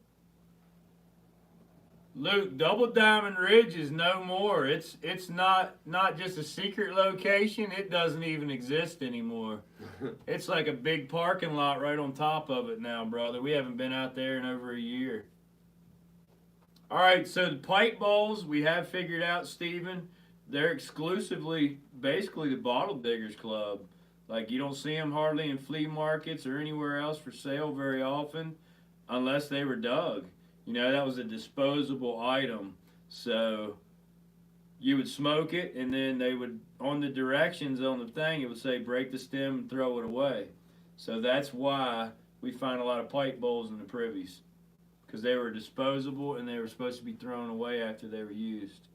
Luke, Double Diamond Ridge is no more. It's not just a secret location. It doesn't even exist anymore. It's like a big parking lot right on top of it now, brother. We haven't been out there in over a year. All right, so the pipe bowls we have figured out, Steven. They're exclusively basically the Bottle Diggers Club. Like you don't see them hardly in flea markets or anywhere else for sale very often, unless they were dug. You know, that was a disposable item. So you would smoke it, and then they would, on the directions on the thing, it would say break the stem and throw it away. So that's why we find a lot of pipe bowls in the privies, because they were disposable and they were supposed to be thrown away after they were used.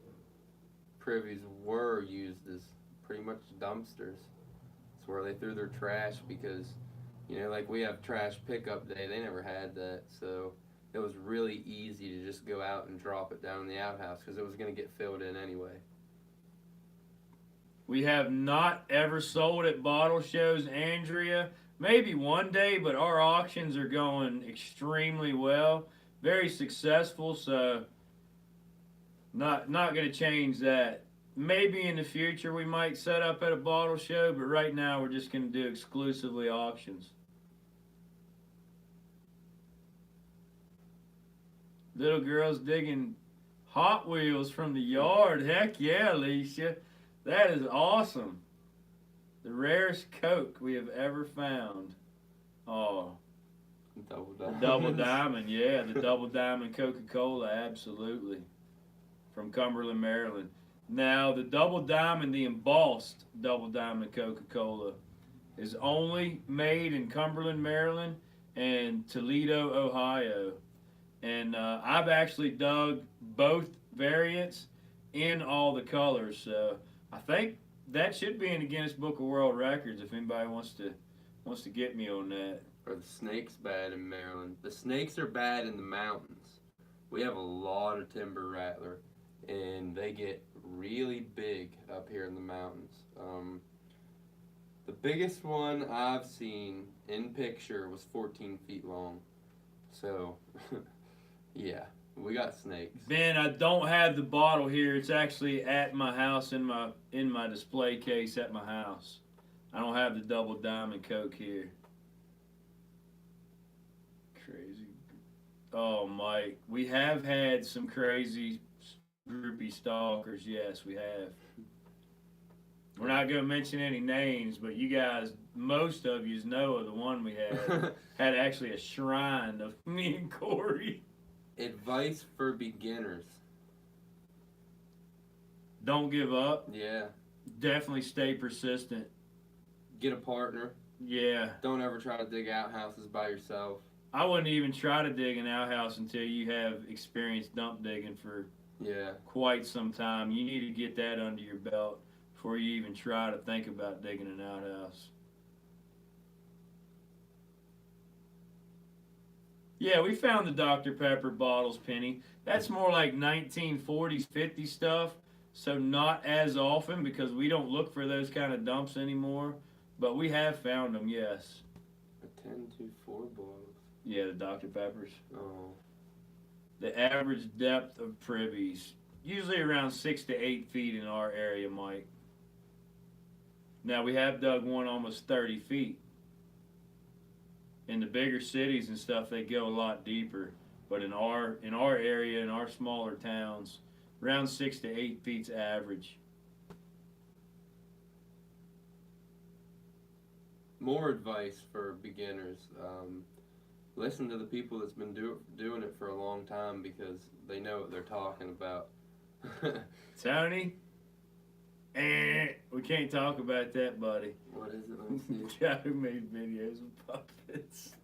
Privies were used as pretty much dumpsters. It's where they threw their trash because, like we have trash pickup day. They never had that, so it was really easy to just go out and drop it down in the outhouse because it was going to get filled in anyway. We have not ever sold at bottle shows, Andrea. Maybe one day, but our auctions are going extremely well, very successful. So not going to change that. Maybe in the future we might set up at a bottle show, but right now we're just going to do exclusively auctions. Little girls digging Hot Wheels from the yard. Heck yeah, Alicia. That is awesome. The rarest Coke we have ever found. Oh, Double the diamond. Double Diamond, yeah, the Double Diamond Coca-Cola, absolutely. From Cumberland, Maryland. Now, the Double Diamond, the embossed Double Diamond Coca-Cola, is only made in Cumberland, Maryland and Toledo, Ohio. And I've actually dug both variants in all the colors. So I think that should be in the Guinness Book of World Records if anybody wants to get me on that. Are the snakes bad in Maryland? The snakes are bad in the mountains. We have a lot of timber rattler, and they get really big up here in the mountains. The biggest one I've seen in picture was 14 feet long. So, yeah, we got snakes. Ben, I don't have the bottle here. It's actually at my house in my display case at my house. I don't have the Double Diamond Coke here. Crazy. Oh, Mike, we have had some crazy groupie stalkers. Yes, we have. We're not going to mention any names, but you guys, most of you know of the one we had. Had actually a shrine of me and Corey. Advice for beginners. Don't give up. Yeah. Definitely stay persistent. Get a partner. Yeah. Don't ever try to dig outhouses by yourself. I wouldn't even try to dig an outhouse until you have experienced dump digging for quite some time. You need to get that under your belt before you even try to think about digging an outhouse. Yeah, we found the Dr. Pepper bottles, Penny. That's more like 1940s, 50s stuff. So not as often because we don't look for those kind of dumps anymore. But we have found them, yes. A 10-4 bottles. Yeah, the Dr. Peppers. Oh. The average depth of privies, usually around 6 to 8 feet in our area, Mike. Now, we have dug one almost 30 feet. In the bigger cities and stuff, they go a lot deeper. But in our area, in our smaller towns, around 6 to 8 feet's average. More advice for beginners. Listen to the people that's been doing it for a long time because they know what they're talking about. Tony, we can't talk about that, buddy. What is it? Let me see. Guy who made videos of puppets.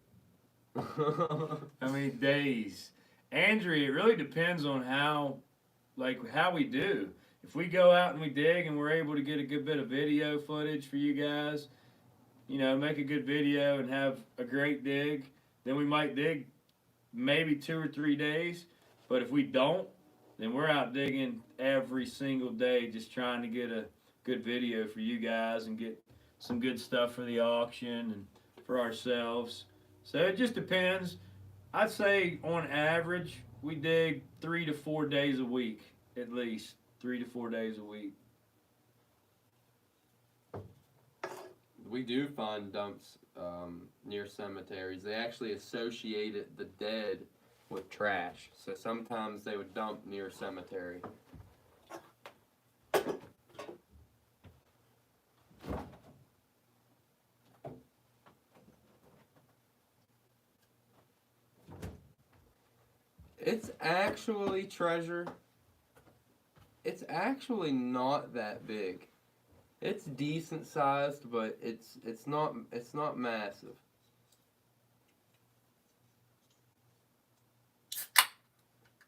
I mean, days. Andrew, it really depends on how we do. If we go out and we dig and we're able to get a good bit of video footage for you guys, make a good video and have a great dig, then we might dig maybe 2 or 3 days. But if we don't, then we're out digging every single day just trying to get a good video for you guys and get some good stuff for the auction and for ourselves. So it just depends. I'd say on average we dig 3 to 4 days a week, at least 3 to 4 days a week. We do find dumps near cemeteries. They actually associated the dead with trash. So sometimes they would dump near a cemetery. It's actually, Treasure, it's actually not that big. It's decent sized, but it's not massive.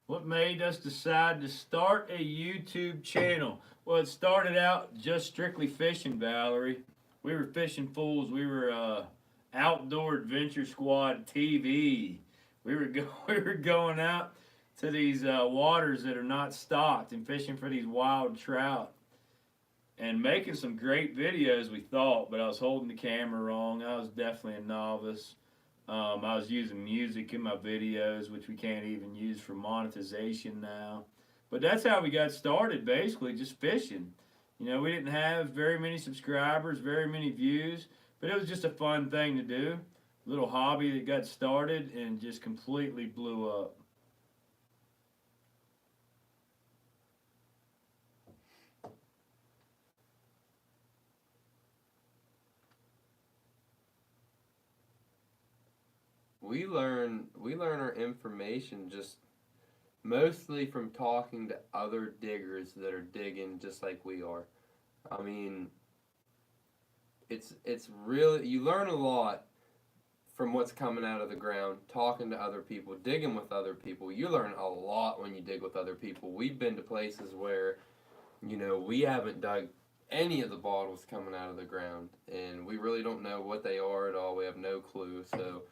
What made us decide to start a YouTube channel? Well, it started out just strictly fishing, Valerie. We were fishing fools. We were Outdoor Adventure Squad TV. We were going out to these waters that are not stocked and fishing for these wild trout and making some great videos, we thought, but I was holding the camera wrong. I was definitely a novice. I was using music in my videos, which we can't even use for monetization now. But that's how we got started, basically, just fishing. We didn't have very many subscribers, very many views, but it was just a fun thing to do. A little hobby that got started and just completely blew up. We learn our information just mostly from talking to other diggers that are digging just like we are. I mean, it's really, you learn a lot from what's coming out of the ground, talking to other people, digging with other people. You learn a lot when you dig with other people. We've been to places where, we haven't dug any of the bottles coming out of the ground, and we really don't know what they are at all. We have no clue. So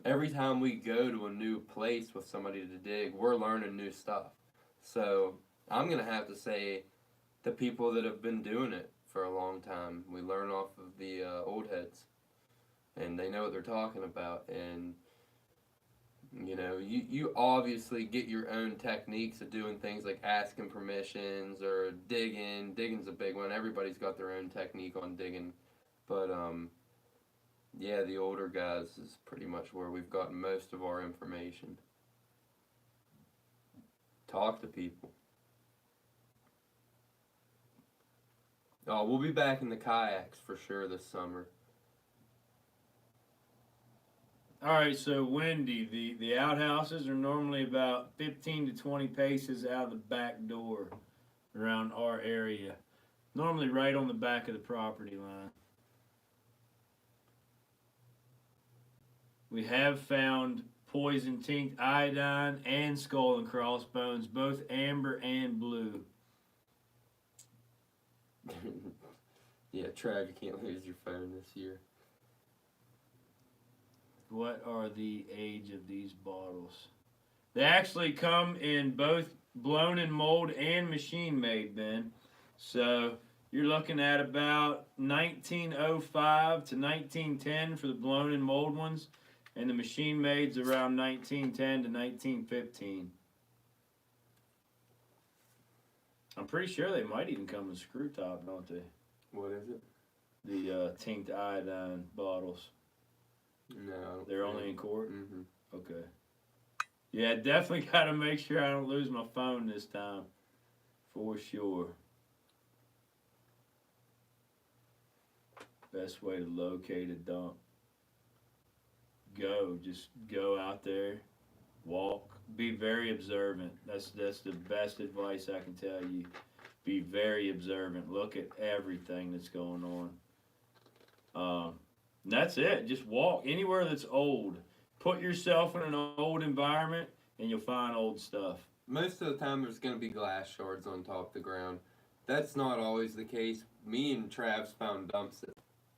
every time we go to a new place with somebody to dig, we're learning new stuff. So I'm going to have to say the people that have been doing it for a long time, we learn off of the old heads, and they know what they're talking about. And you obviously get your own techniques of doing things like asking permissions or digging. Digging's a big one. Everybody's got their own technique on digging. But yeah, the older guys is pretty much where we've gotten most of our information. Talk to people. Oh, we'll be back in the kayaks for sure this summer. All right, so Wendy, the outhouses are normally about 15 to 20 paces out of the back door around our area. Normally right on the back of the property line. We have found poison tincture iodine and skull and crossbones, both amber and blue. Yeah, Trav, you can't lose your phone this year. What are the age of these bottles? They actually come in both blown in mold and machine made, Ben. So you're looking at about 1905 to 1910 for the blown in mold ones, and the machine made's around 1910 to 1915. I'm pretty sure they might even come in screw top, don't they? What is it? The tincture iodine bottles. No. They're only in quart? Mm-hmm. Okay. Yeah, definitely got to make sure I don't lose my phone this time, for sure. Best way to locate a dump. Just go out there, walk, be very observant. That's the best advice I can tell you. Be very observant. Look at everything that's going on. That's it. Just walk anywhere that's old. Put yourself in an old environment, and you'll find old stuff. Most of the time, there's going to be glass shards on top of the ground. That's not always the case. Me and Trav's found dumps,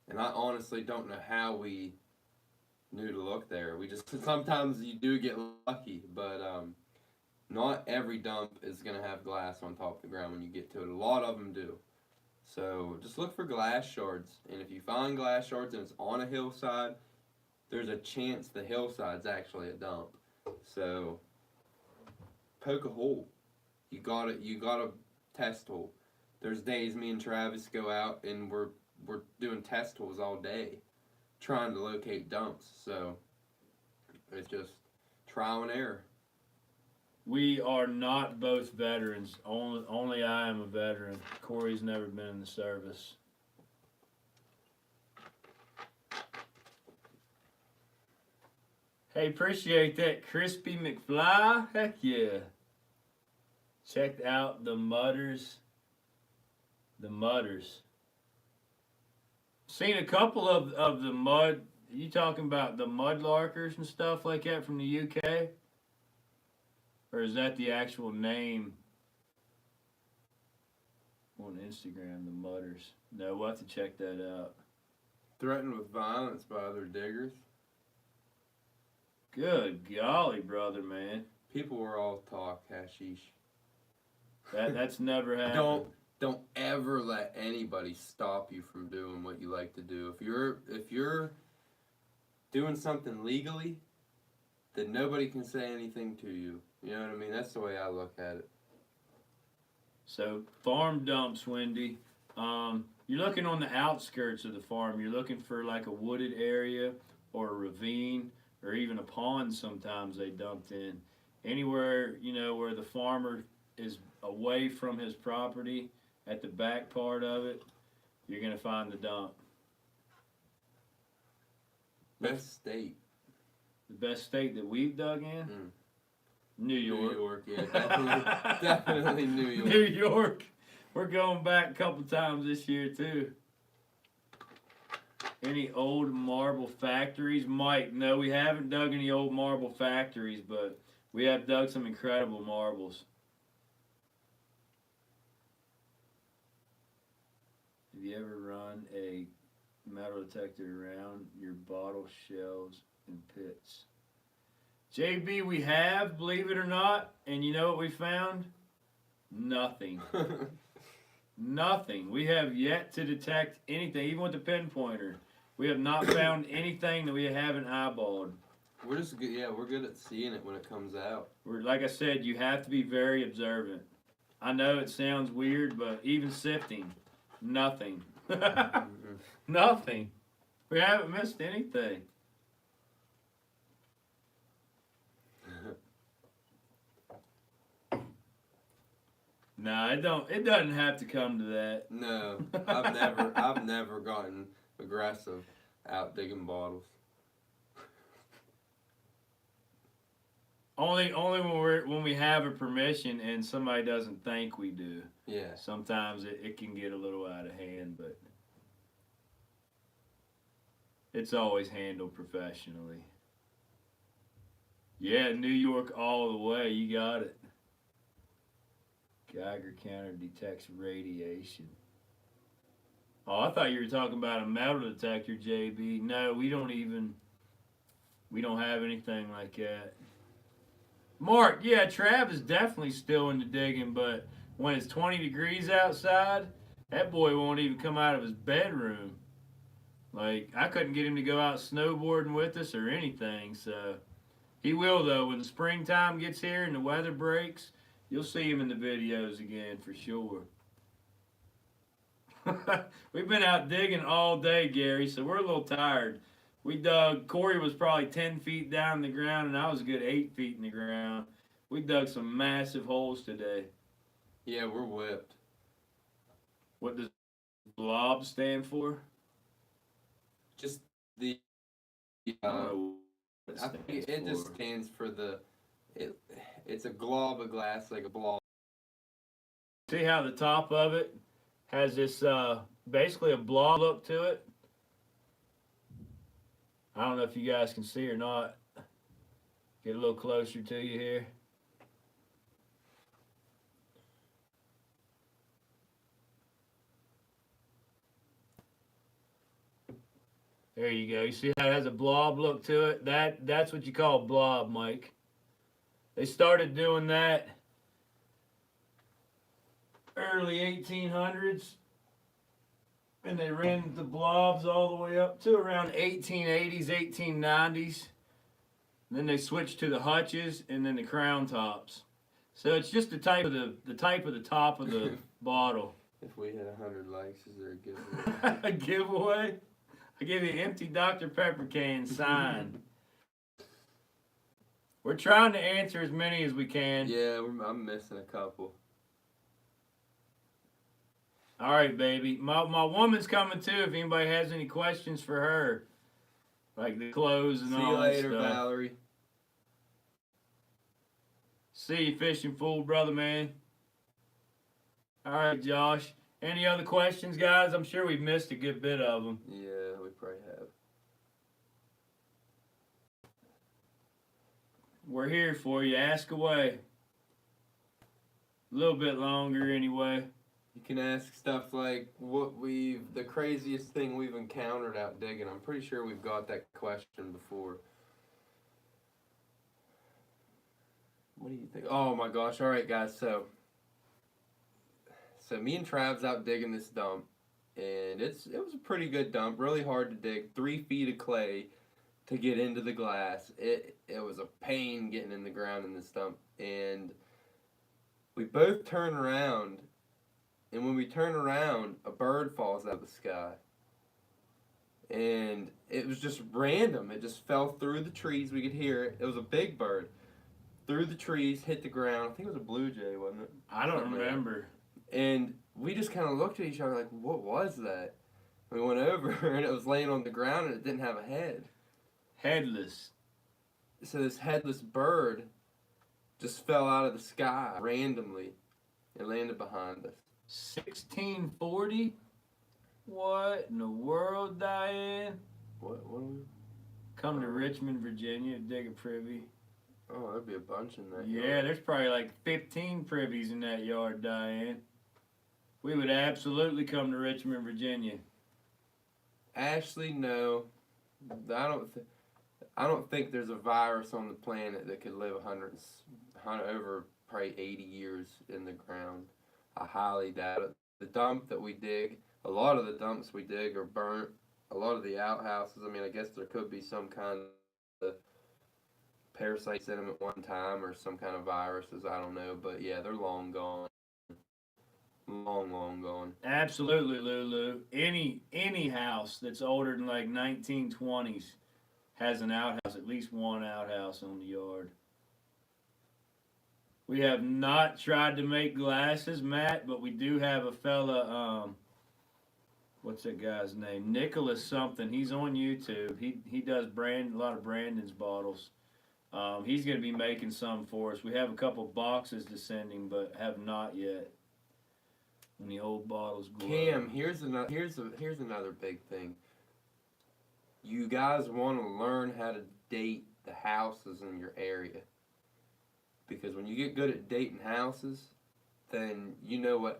and I honestly don't know how we knew to look there. We just sometimes you do get lucky, but not every dump is going to have glass on top of the ground when you get to it. A lot of them do. So just look for glass shards, and if you find glass shards and it's on a hillside, there's a chance the hillside's actually a dump. So poke a hole. You gotta test hole. There's days me and Travis go out and we're doing test holes all day, trying to locate dumps. So it's just trial and error. We are not both veterans. Only I am a veteran. Corey's never been in the service. Hey, appreciate that, Crispy McFly. Heck yeah. Checked out the mudders. The mudders. Seen a couple of the mud. You talking about the mudlarkers and stuff like that from the UK? Or is that the actual name on Instagram, the mudders? No, we'll have to check that out. Threatened with violence by other diggers. Good golly, brother, man. People were all talk hashish. That's never happened. Don't ever let anybody stop you from doing what you like to do. If you're doing something legally, then nobody can say anything to you. You know what I mean? That's the way I look at it. So farm dumps, Wendy. You're looking on the outskirts of the farm. You're looking for like a wooded area or a ravine or even a pond. Sometimes they dumped in anywhere where the farmer is away from his property. At the back part of it, you're gonna find the dump. Best state. The best state that we've dug in? New York. New York, yeah, definitely New York. New York. We're going back a couple times this year too. Any old marble factories? Mike, no, we haven't dug any old marble factories, but we have dug some incredible marbles. Have you ever run a metal detector around your bottle shelves and pits? JB, we have, believe it or not, and you know what we found? Nothing. Nothing. We have yet to detect anything, even with the pinpointer. We have not found anything that we haven't eyeballed. We're just good. Yeah, we're good at seeing it when it comes out. Like I said, you have to be very observant. I know it sounds weird, but even sifting, nothing. Nothing. We haven't missed anything. No, it doesn't have to come to that. No, I've never gotten aggressive out digging bottles. Only when we have a permission and somebody doesn't think we do. Yeah. Sometimes it can get a little out of hand, but it's always handled professionally. Yeah, New York all the way. You got it. Geiger counter detects radiation. Oh, I thought you were talking about a metal detector, JB. No, we don't have anything like that. Mark, yeah, Trav is definitely still into digging, but when it's 20 degrees outside, that boy won't even come out of his bedroom. Like, I couldn't get him to go out snowboarding with us or anything, so he will, though. When the springtime gets here and the weather breaks, you'll see him in the videos again for sure. We've been out digging all day, Gary, so we're a little tired. We dug, Corey was probably 10 feet down in the ground, and I was a good 8 feet in the ground. We dug some massive holes today. Yeah, we're whipped. What does blob stand for? Just the I don't know what it I stands think it just for. stands for it's a glob of glass, like a blob. See how the top of it has this basically a blob look to it? I don't know if you guys can see or not. Get a little closer to you here. There you go. You see how it has a blob look to it? That's what you call blob, Mike. They started doing that early 1800s, and they ran the blobs all the way up to around 1880s, 1890s. Then they switched to the hutches and then the crown tops. So it's just the type of the type of the top of the bottle. If we hit 100 likes, is there a giveaway? A giveaway? I give you an empty Dr. Pepper can signed. We're trying to answer as many as we can. Yeah, I'm missing a couple. All right, baby. My woman's coming too. If anybody has any questions for her, like the clothes and See all you that later, stuff. Valerie. See you, fishing fool, brother man. All right, Josh. Any other questions, guys? I'm sure we've missed a good bit of them. Yeah, we probably have. We're here for you. Ask away. A little bit longer, anyway. You can ask stuff like the craziest thing we've encountered out digging. I'm pretty sure we've got that question before. What do you think? Oh my gosh! All right, guys. So me and Trav's out digging this dump, and it was a pretty good dump. Really hard to dig. 3 feet of clay to get into the glass. It was a pain getting in the ground in this dump, and we both turn around. And when we turn around, a bird falls out of the sky. And it was just random. It just fell through the trees. We could hear it. It was a big bird. Through the trees, hit the ground. I think it was a blue jay, wasn't it? I don't remember. And we just kind of looked at each other like, what was that? We went over and it was laying on the ground and it didn't have a head. Headless. So this headless bird just fell out of the sky randomly and landed behind us. 1640? What in the world, Diane? What are we? Come to Richmond, Virginia, dig a privy. Oh, there'd be a bunch in that Yeah, yard. there's probably like 15 privies in that yard, Diane. We would absolutely come to Richmond, Virginia. Ashley, no. I don't think there's a virus on the planet that could live over probably 80 years in the ground. I highly doubt it. The dump that we dig, a lot of the dumps we dig are burnt. A lot of the outhouses, I mean, I guess there could be some kind of parasites in them at one time or some kind of viruses, I don't know. But yeah, they're long gone. Long gone. Absolutely, Lulu. Any house that's older than like 1920s has an outhouse, at least one outhouse on the yard. We have not tried to make glasses, Matt, but we do have a fella, what's that guy's name? Nicholas something. He's on YouTube. He does a lot of Brandon's bottles. He's going to be making some for us. We have a couple boxes to send him, but have not yet. When the old bottles glow. Cam, here's another big thing. You guys want to learn how to date the houses in your area. Because when you get good at dating houses, then you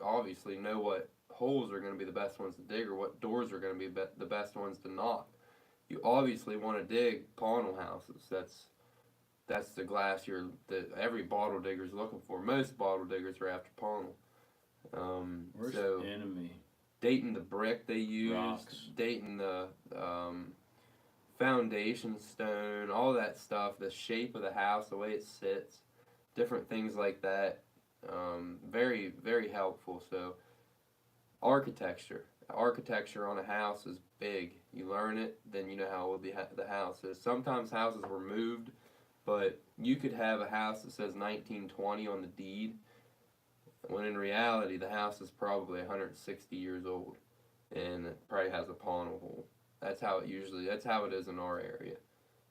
obviously know what holes are going to be the best ones to dig or what doors are going to be the best ones to knock. You obviously want to dig panel houses. That's the glass that every bottle digger is looking for. Most bottle diggers are after panel. Worst So enemy. dating the brick they use, Rocks. dating the foundation stone, all that stuff, the shape of the house, the way it sits, different things like that. Very, very helpful. So architecture on a house is big. You learn it, then you know how old the house is. Sometimes houses were moved, but you could have a house that says 1920 on the deed, when in reality the house is probably 160 years old, and it probably has a pawnal hole. That's how it is in our area.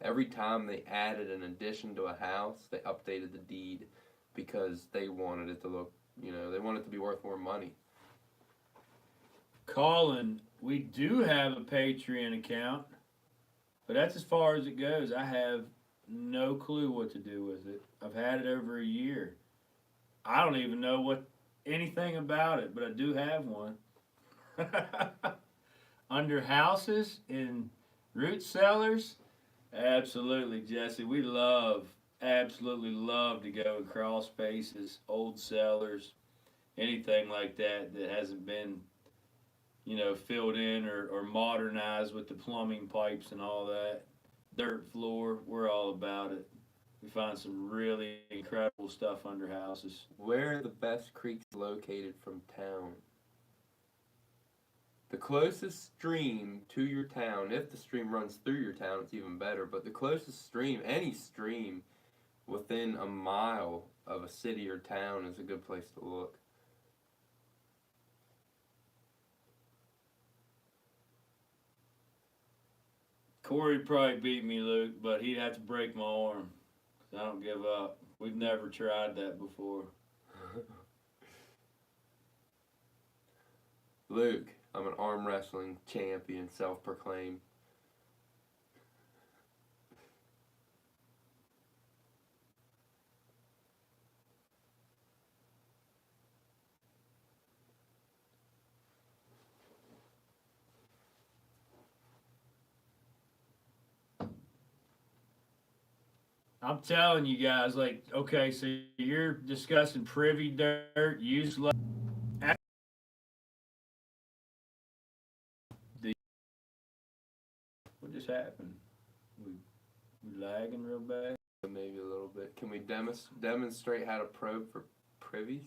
Every time they added an addition to a house, they updated the deed because they wanted it to look, they wanted it to be worth more money. Colin, we do have a Patreon account, but that's as far as it goes. I have no clue what to do with it. I've had it over a year. I don't even know anything about it, but I do have one. Under houses and root cellars, absolutely, Jesse. We absolutely love to go and crawl spaces, old cellars, anything like that hasn't been, filled in or modernized with the plumbing pipes and all that. Dirt floor, we're all about it. We find some really incredible stuff under houses. Where are the best creeks located from town? The closest stream to your town, if the stream runs through your town, it's even better, but the closest stream, any stream within a mile of a city or town is a good place to look. Corey probably beat me, Luke, but he'd have to break my arm. I don't give up. We've never tried that before. Luke, I'm an arm wrestling champion, self-proclaimed. I'm telling you guys, okay, so you're discussing Privy dirt, used what just happened? We lagging real bad? Maybe a little bit. Can we demonstrate how to probe for privies?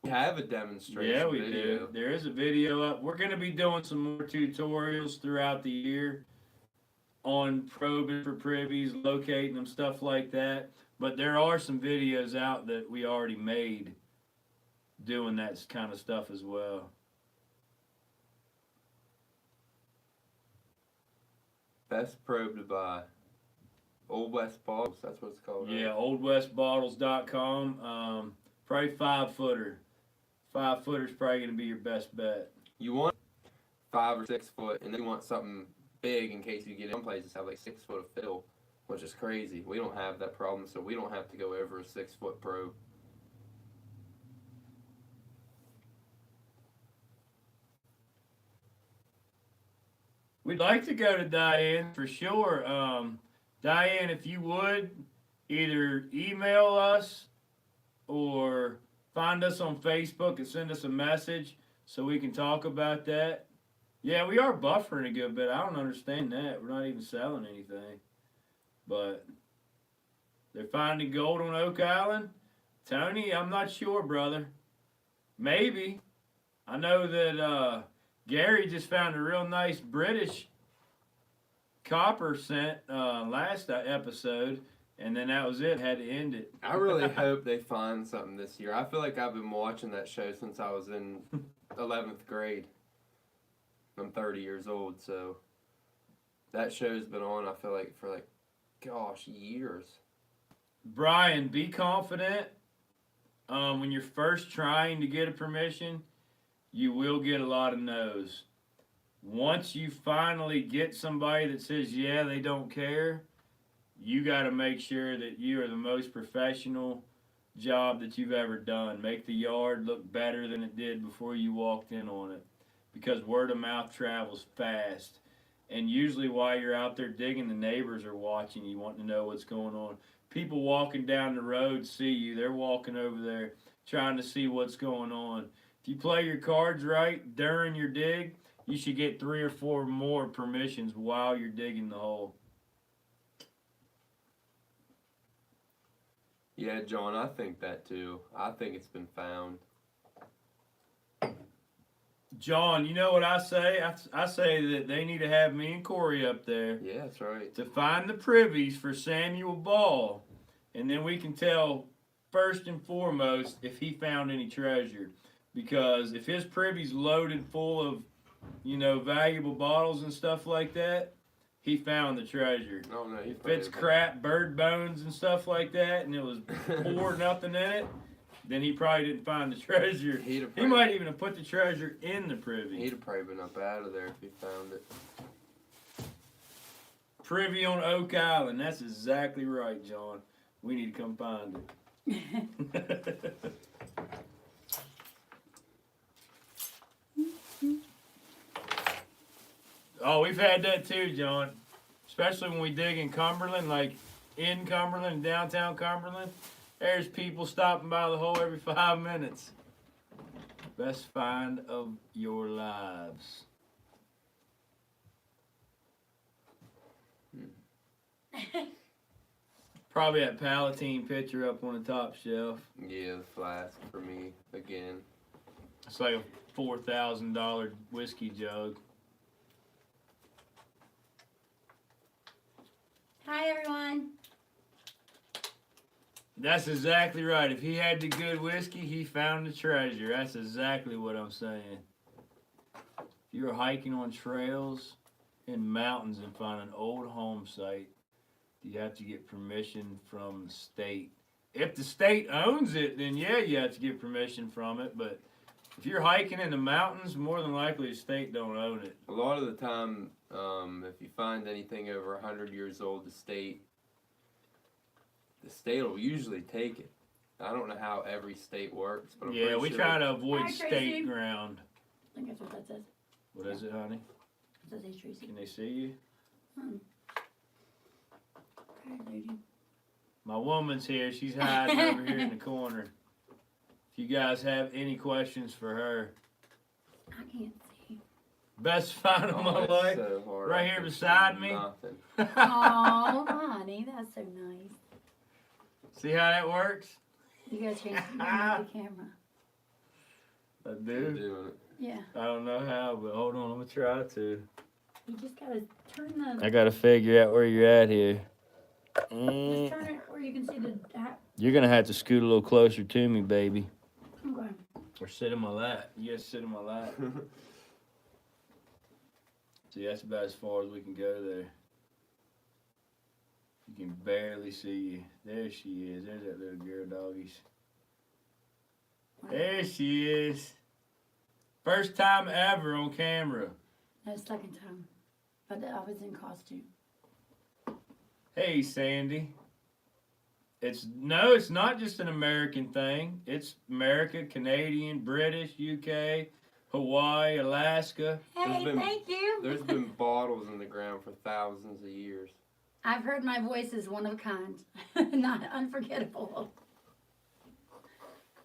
We have a demonstration Yeah, we video. do. There is a video up. We're going to be doing some more tutorials throughout the year on probing for privies, locating them, stuff like that. But there are some videos out that we already made doing that kind of stuff as well. Best probe to buy. Old West Bottles, that's what it's called. Yeah, right? oldwestbottles.com. Probably 5-footer. 5-footer's probably going to be your best bet. You want 5 or 6 foot, and then you want something big in case you get in. Some places have like 6 foot of fill, which is crazy. We don't have that problem, so we don't have to go over a 6 foot probe. We'd like to go to Diane for sure. Diane, if you would, either email us or find us on Facebook and send us a message so we can talk about that. Yeah, we are buffering a good bit. I don't understand that. We're not even selling anything. But they're finding gold on Oak Island. Tony, I'm not sure, brother. Maybe. I know that Gary just found a real nice British copper cent last episode, and then that was it. Had to end it. I really hope they find something this year. I feel like I've been watching that show since I was in 11th grade. I'm 30 years old, so that show's been on, I feel like, for gosh, years. Brian, be confident. When you're first trying to get a permission, you will get a lot of no's. Once you finally get somebody that says, yeah, they don't care, you got to make sure that you are the most professional job that you've ever done. Make the yard look better than it did before you walked in on it, because word of mouth travels fast. And usually while you're out there digging, the neighbors are watching you, wanting to know what's going on. People walking down the road see you. They're walking over there trying to see what's going on. If you play your cards right during your dig, you should get 3 or 4 more permissions while you're digging the hole. Yeah, John, I think that too. I think it's been found. John, you know what I say? I say that they need to have me and Corey up there Yeah, that's right. to find the privies for Samuel Ball, and then we can tell first and foremost if he found any treasure. Because if his privy's loaded full of, valuable bottles and stuff like that, he found the treasure. Oh no, If it's crap, bird bones and stuff like that, and it was poor nothing in it, then he probably didn't find the treasure. He might even have put the treasure in the privy. He'd have probably been up out of there if he found it. Privy on Oak Island. That's exactly right, John. We need to come find it. Oh, we've had that too, John. Especially when we dig in Cumberland, like in Cumberland, downtown Cumberland. There's people stopping by the hole every 5 minutes. Best find of your lives. Probably that Palatine picture up on the top shelf. Yeah, the flask for me again. It's like a $4,000 whiskey jug. Hi, everyone. That's exactly right. If he had the good whiskey, he found the treasure. That's exactly what I'm saying. If you're hiking on trails in mountains and find an old home site, you have to get permission from the state. If the state owns it, then yeah, you have to get permission from it. But if you're hiking in the mountains, more than likely the state don't own it. A lot of the time, if you find anything over 100 years old, the state will usually take it. I don't know how every state works, but I'm Yeah, we pretty try sure. to avoid Hi, state Tracy. ground. I think that's what that says. What is it, honey? It says, hey, Tracy. Can they see you? Okay, lady. My woman's here. She's hiding over here in the corner. If you guys have any questions for her, I can't see. best find of my it's life, so hard. right I here can beside see me. nothing. Oh, honey, that's so nice. See how that works? You guys changed the camera. I You're do. doing it. Yeah. I don't know how, but hold on. I'm going to try to. You just gotta turn the. I got to figure out where you're at here. Just turn it where you can see the. You're going to have to scoot a little closer to me, baby. Okay. Or sit in my lap. You guys sit in my lap. See, that's about as far as we can go there. You can barely see you. There she is. There's that little girl doggies. There she is. First time ever on camera. No, second time. But I was in costume. Hey, Sandy. It's not just an American thing. It's America, Canadian, British, UK, Hawaii, Alaska. Hey, been- thank you. There's been bottles in the ground for thousands of years. I've heard my voice is one of a kind. Not unforgettable.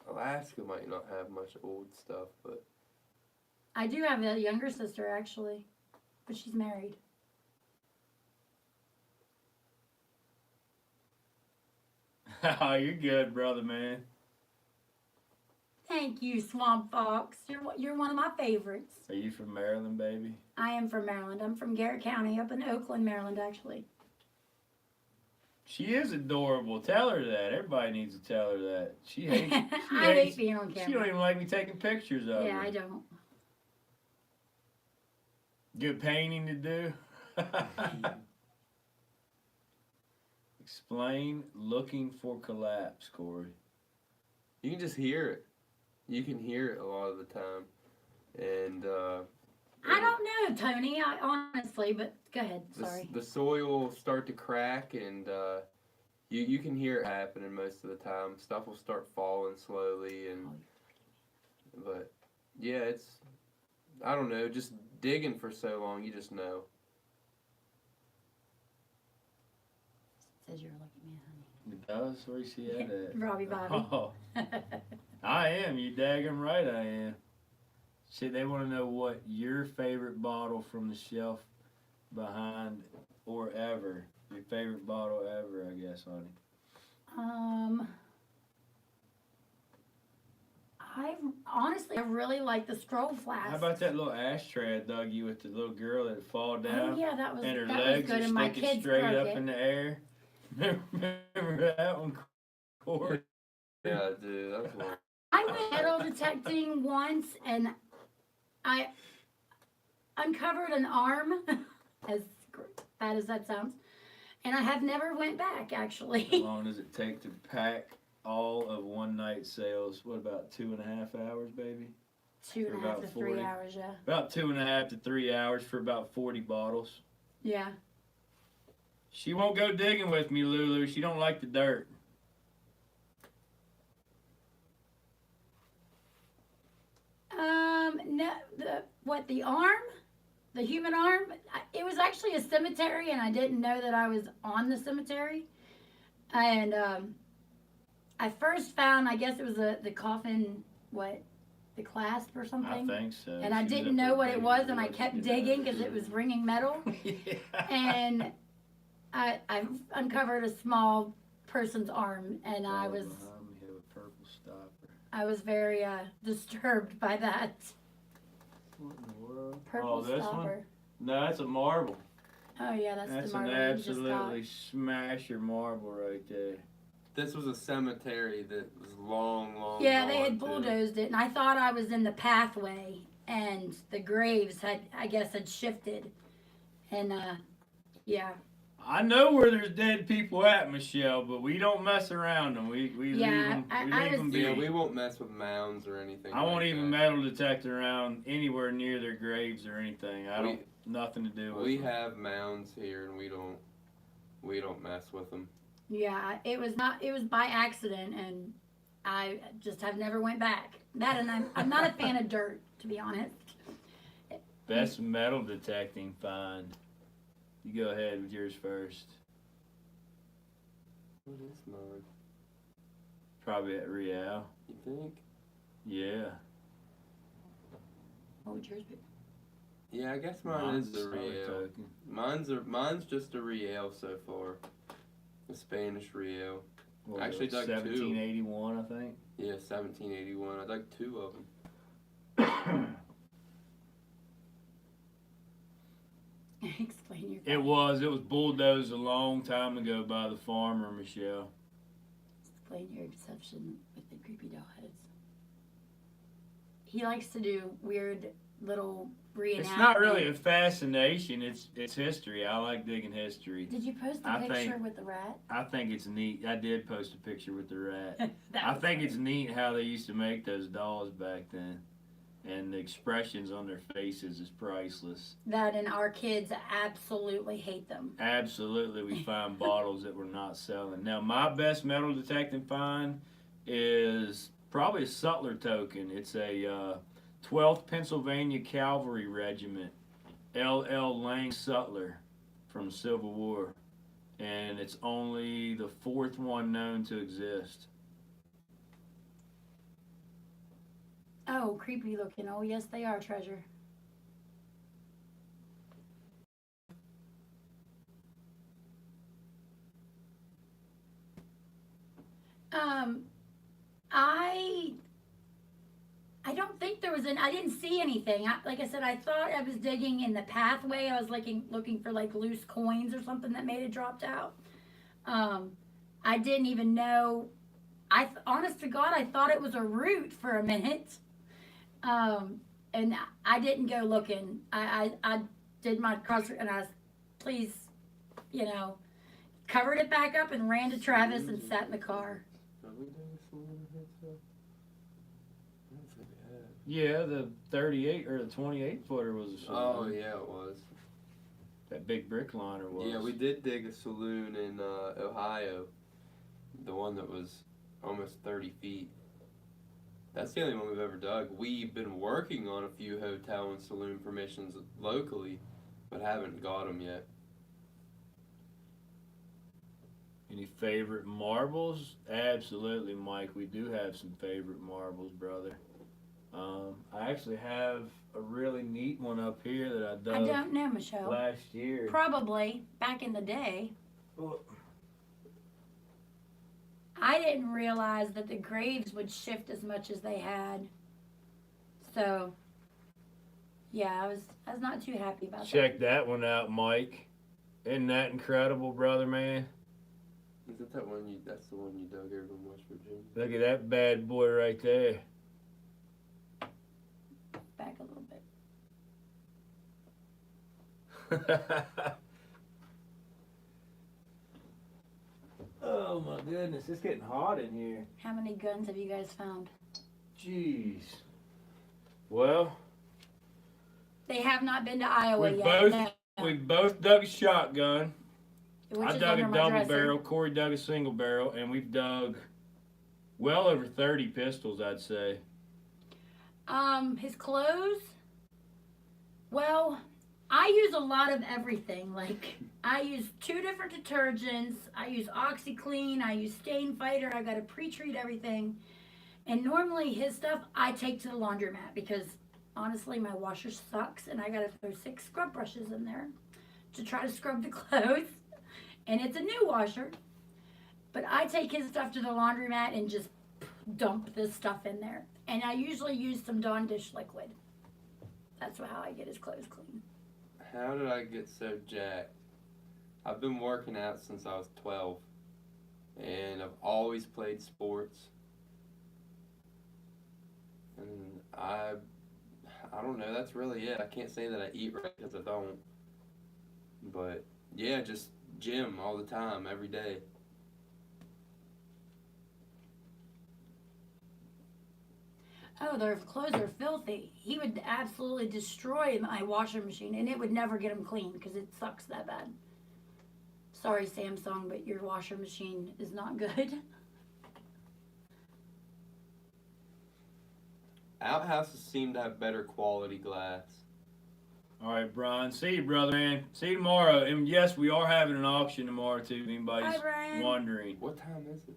Alaska might not have much old stuff, but I do have a younger sister, actually. But she's married. Oh, you're good, brother, man. Thank you, Swamp Fox. You're one of my favorites. Are you from Maryland, baby? I am from Maryland. I'm from Garrett County, up in Oakland, Maryland, actually. She is adorable. Tell her that. Everybody needs to tell her that. She hates. I hate being on She don't camera. even like me taking pictures of Yeah, her. I don't. Good painting to do. Explain looking for collapse, Corey. you can just hear it. You can hear it a lot of the time, and I don't know, Tony, honestly, but go ahead. Sorry. the soil will start to crack, and you can hear it happening most of the time. Stuff will start falling slowly, but yeah, I don't know, just digging for so long, you just know. Says you're a lucky man, honey. It does? Where you see that at? Robbie Bobby. Oh, I am. You daggum right I am. See, they want to know what your favorite bottle from the shelf behind or ever. Your favorite bottle ever, I guess, honey. I really like the stroll flask. How about that little ashtray I dug you with the little girl that fall down? Oh yeah, that was and her that was legs good. are And my sticking kids straight broke up it. in the air. Remember that one, Corey? Yeah, dude, that was one. I went metal detecting once, and I uncovered an arm, as bad as that sounds, and I have never went back How actually. long does it take to pack all of one night sales? What, about 2.5 hours, baby? 2.5 about to 3 40. hours, yeah. About 2.5 to 3 hours for about 40 bottles. Yeah. She won't go digging with me, Lulu. She don't like the dirt. No, the arm? The human arm? It was actually a cemetery, and I didn't know that I was on the cemetery. And I first found, I guess it was the coffin, the clasp or I something. think so. And I She was didn't up know there what it digging was, the and I woods, kept you know. digging because it was ringing metal. Yeah. And I uncovered a small person's arm, and I was Behind me have a purple stopper. very disturbed by that What in the world? purple this stopper. one? No, that's a marble. Oh yeah, that's That's the an marble you just got. absolutely smasher marble right there. This was a cemetery that was long Yeah, they gone, had too. bulldozed it, and I thought I was in the pathway, and the graves had shifted, and yeah. I know where there's dead people at, Michelle, but we don't mess around them. We Yeah, leave them. I We was- leave them be. Yeah, we won't mess with mounds or anything. I won't like even that. metal detect around anywhere near their graves or anything. I don't. Nothing to do with. We them. have mounds here, and we don't mess with them. Yeah, it was by accident, and I just have never went back. That, and I'm not a fan of dirt, to be honest. Best metal detecting find. You go ahead with yours first. What is mine? Probably at Real. You think? Yeah. What would yours be? Yeah, I guess mine is the solid Real. token. Mine's just a Real so far. A Spanish Real. What Actually was it, dug two. 1781, I think. Yeah, 1781. I dug 2 of them. Explain your. It was bulldozed a long time ago by the farmer, Michelle. Explain your obsession with the creepy doll heads. He likes to do weird little reenactments. It's not really a fascination. It's history. I like digging history. Did you post the I picture think- with the rat? I think it's neat. I did post a picture with the rat. That I was think funny. it's neat how they used to make those dolls back then. And the expressions on their faces is priceless. That, and our kids absolutely hate them. Absolutely, we find bottles that we're not selling. Now, my best metal detecting find is probably a Sutler token. It's a 12th Pennsylvania Cavalry Regiment, L.L. Lang Sutler from Civil War. And it's only the 4th one known to exist. Oh, creepy looking. Oh, yes, they are, treasure. I don't think there was I didn't see anything. Like I said, I thought I was digging in the pathway. I was looking for like loose coins or something that made it dropped out. I didn't even know. Honest to God, I thought it was a root for a minute. And I didn't go looking. I did my cross, and I, please, covered it back up and ran to Travis and sat in the car. Are we doing a saloon here too? I don't think we have. Yeah, the 38 or the 28 footer was a saloon. Oh yeah, it was. That big brick liner was. Yeah, we did dig a saloon in Ohio. The one that was almost 30 feet. That's the only one we've ever dug. We've been working on a few hotel and saloon permissions locally, but haven't got them yet. Any favorite marbles? Absolutely, Mike. We do have some favorite marbles, brother. I actually have a really neat one up here that I I dug don't know, Michelle. last year. Probably back in the day. Well, I didn't realize that the graves would shift as much as they had. So, yeah, I was not too happy about that. Check that one out, Mike. Isn't that incredible, brother, man? Is it that one that's the one you dug over in West Virginia? Look at that bad boy right there. Back a little bit. Oh my goodness, it's getting hot in here. How many guns have you guys found? Jeez. Well, They have not been to Iowa we yet. both dug a shotgun. Which I is dug a under my double dresser. barrel. Corey dug a single barrel, and we've dug well over 30 pistols, I'd say. His clothes. Well, I use a lot of everything. Like, I use 2 different detergents. I use OxyClean. I use Stain Fighter. I gotta pre-treat everything. And normally his stuff I take to the laundromat because honestly my washer sucks and I gotta throw 6 scrub brushes in there to try to scrub the clothes. And it's a new washer. But I take his stuff to the laundromat and just dump this stuff in there. And I usually use some Dawn dish liquid. That's how I get his clothes clean. How did I get so jacked? I've been working out since I was 12, and I've always played sports. And I don't know, that's really it. I can't say that I eat right because I don't. But yeah, just gym all the time, every day. Oh, their clothes are filthy. He would absolutely destroy my washing machine and it would never get them clean because it sucks that bad. Sorry, Samsung, but your washer machine is not good. Outhouses seem to have better quality glass. All right, Brian. See you, brother, man. See you tomorrow. And yes, we are having an auction tomorrow, too, if anybody's Hi, Brian. wondering. What time is it?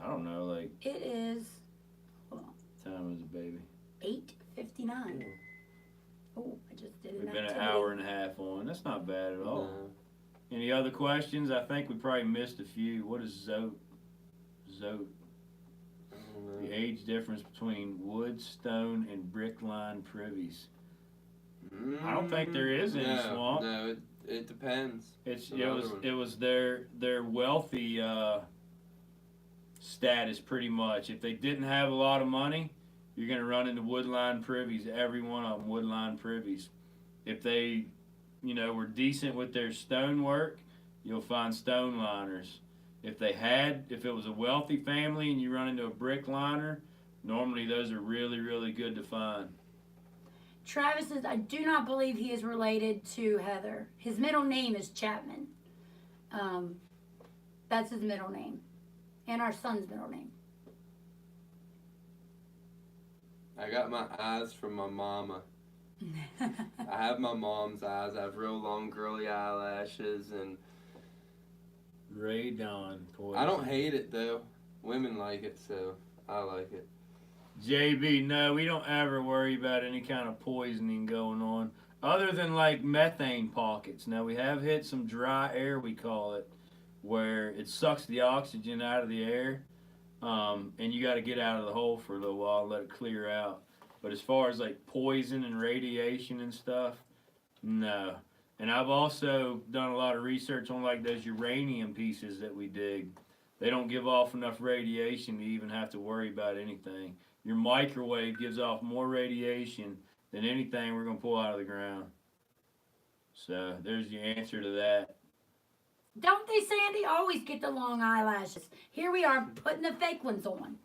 I don't know, like, It is what time is it, baby? 8:59. Oh, I just did an We've been an activity. hour and a half on. That's not bad at all. No. Any other questions? I think we probably missed a few. What is zote? Zote. I don't know. The age difference between wood, stone, and brick lined privies. I don't think there is any swamp. No, it depends. It was their wealthy status pretty much. If they didn't have a lot of money, you're gonna run into woodline privies. Every one of them woodline privies. If they, were decent with their stonework, you'll find stone liners. If it was a wealthy family and you run into a brick liner, normally those are really, really good to find. Travis says, I do not believe he is related to Heather. His middle name is Chapman. That's his middle name. And our son's middle name. I got my eyes from my mama. I have my mom's eyes. I have real long girly eyelashes, and Ray Don. I don't hate it though. Women like it, so I like it. JB, no, we don't ever worry about any kind of poisoning going on, other than like methane pockets. Now we have hit some dry air, we call it, where it sucks the oxygen out of the air, and you got to get out of the hole for a little while, let it clear out. But as far as like poison and radiation and stuff, no. And I've also done a lot of research on like those uranium pieces that we dig. They don't give off enough radiation to even have to worry about anything. Your microwave gives off more radiation than anything we're going to pull out of the ground. So there's your answer to that. Don't they, Sandy, always get the long eyelashes? Here we are putting the fake ones on.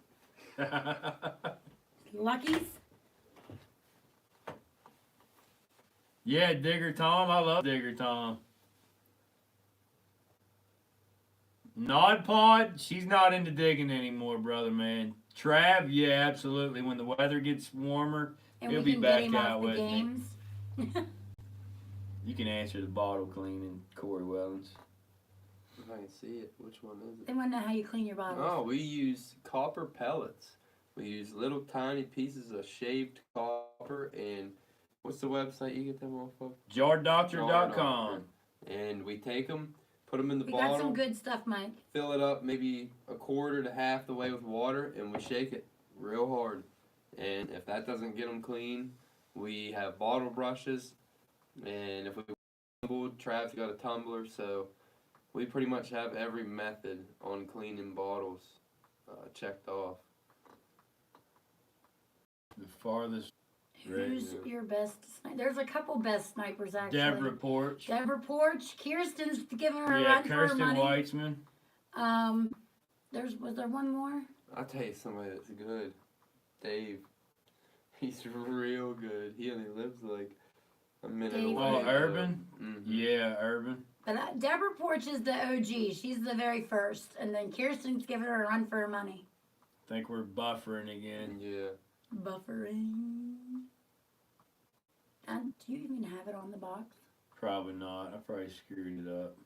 Luckies. Yeah, Digger Tom. I love Digger Tom. Nod Pod, she's not into digging anymore, brother, man. Trav, yeah, absolutely. When the weather gets warmer, And he'll we be can back get him out off the with me. games. You can answer the bottle cleaning, Corey Wellens. If I can see it, which one is They it? want to know how you clean your bottles. Oh, we use copper pellets. We use little tiny pieces of shaved copper, and what's the website you get them off of? JarDoctor.com. And we take them, put them in the We got some bottle, good stuff, Mike. fill it up maybe a quarter to half the way with water, and we shake it real hard. And if that doesn't get them clean, we have bottle brushes, and if we tumbled, Trav's got a tumbler, so we pretty much have every method on cleaning bottles checked off. The farthest. Who's your best sniper? There's a couple best snipers, actually. Deborah Porch. Deborah Porch. Kirsten's giving her a Yeah, run for her Kirsten money. Weitzman. Was there one more? I'll tell you somebody that's good. Dave. He's real good. He only lives like a minute Dave. away. Oh, Urban? Mhm. Yeah, Urban. But Deborah Porch is the OG. She's the very first. And then Kirsten's giving her a run for her money. Think we're buffering again. Yeah. Buffering. And do you even have it on the box? Probably not. I probably screwed it up.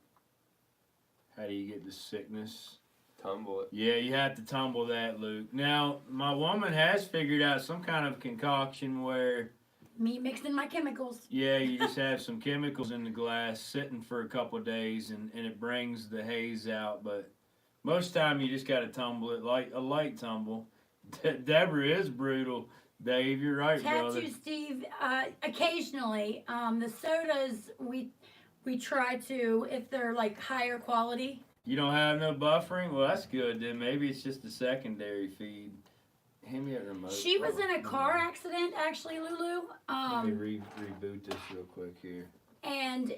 How do you get the sickness? Tumble it. Yeah, you have to tumble that, Luke. Now, my woman has figured out some kind of concoction where, Me mixing my chemicals. yeah, you just have some chemicals in the glass sitting for a couple of days and it brings the haze out. But most time you just got to tumble it, like a light tumble. Deborah is brutal. Dave, you're right, brother. Tattoo Steve, occasionally, the sodas we try to, if they're like higher quality. You don't have no buffering? Well, that's good then. Maybe it's just a secondary feed. Hand me that remote. She was in a car accident, actually, Lulu. Let me reboot this real quick here. And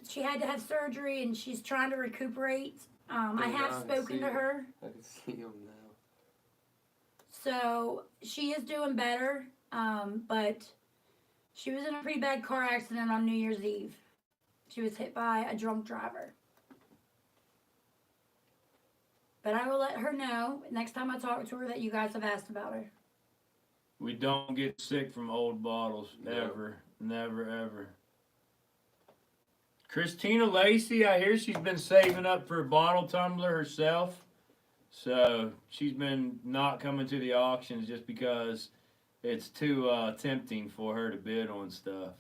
she had to have surgery and she's trying to recuperate. I have God, spoken to see. her. I can see him now. So she is doing better, but she was in a pretty bad car accident on New Year's Eve. She was hit by a drunk driver. But I will let her know next time I talk to her that you guys have asked about her. We don't get sick from old bottles, No. ever. Never, ever. Christina Lacey, I hear she's been saving up for a bottle tumbler herself. So she's been not coming to the auctions just because it's too tempting for her to bid on stuff.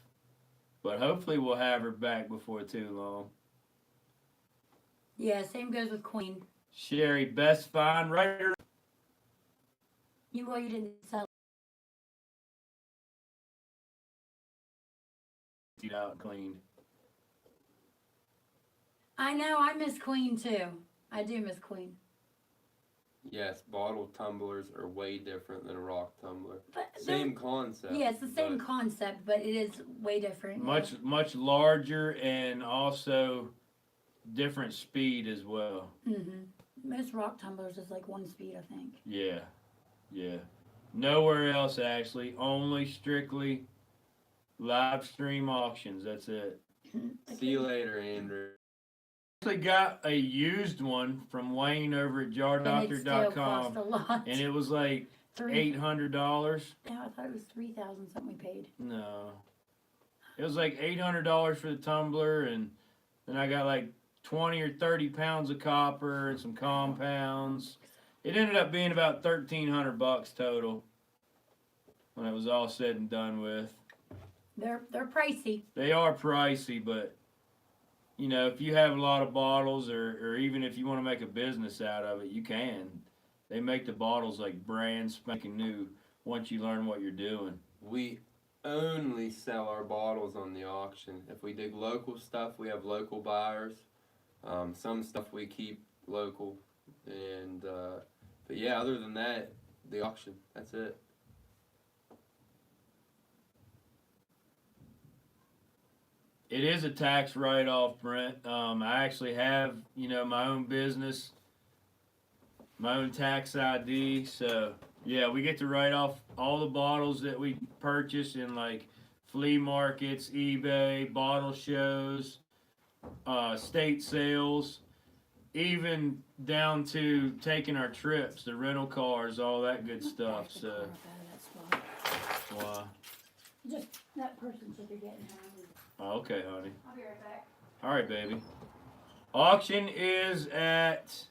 But hopefully we'll have her back before too long. Yeah, same goes with Queen. Sherry, best find writer. You didn't sell it out clean. I know, I miss Queen too. I do miss Queen. Yes, bottle tumblers are way different than a rock tumbler. But Same concept. yeah, it's the same but concept, but it is way different. Much larger and also different speed as well. Most rock tumblers is like one speed, I think. Yeah. Nowhere else actually. Only strictly live stream auctions. That's it. See you later, Andrew. Actually got a used one from Wayne over at And it still cost jardoctor.com a lot. and it was like $800. Yeah, I thought it was 3,000 something we paid. No. It was like $800 for the tumbler and then I got like 20 or 30 pounds of copper and some compounds. It ended up being about $1,300 total when it was all said and done with. They're pricey. They are pricey, but you know, if you have a lot of bottles or even if you want to make a business out of it, you can. They make the bottles like brand spanking new once you learn what you're doing. We only sell our bottles on the auction. If we dig local stuff, we have local buyers. Some stuff we keep local. And, but yeah, other than that, the auction, that's it. It is a tax write-off, Brent. I actually have, my own business, my own tax ID. So, yeah, we get to write off all the bottles that we purchase in, like, flea markets, eBay, bottle shows, state sales, even down to taking our trips, the rental cars, all that good stuff. So, wow. Just that person said they're getting hungry. Oh, okay, honey. I'll be right back. All right, baby. Auction is at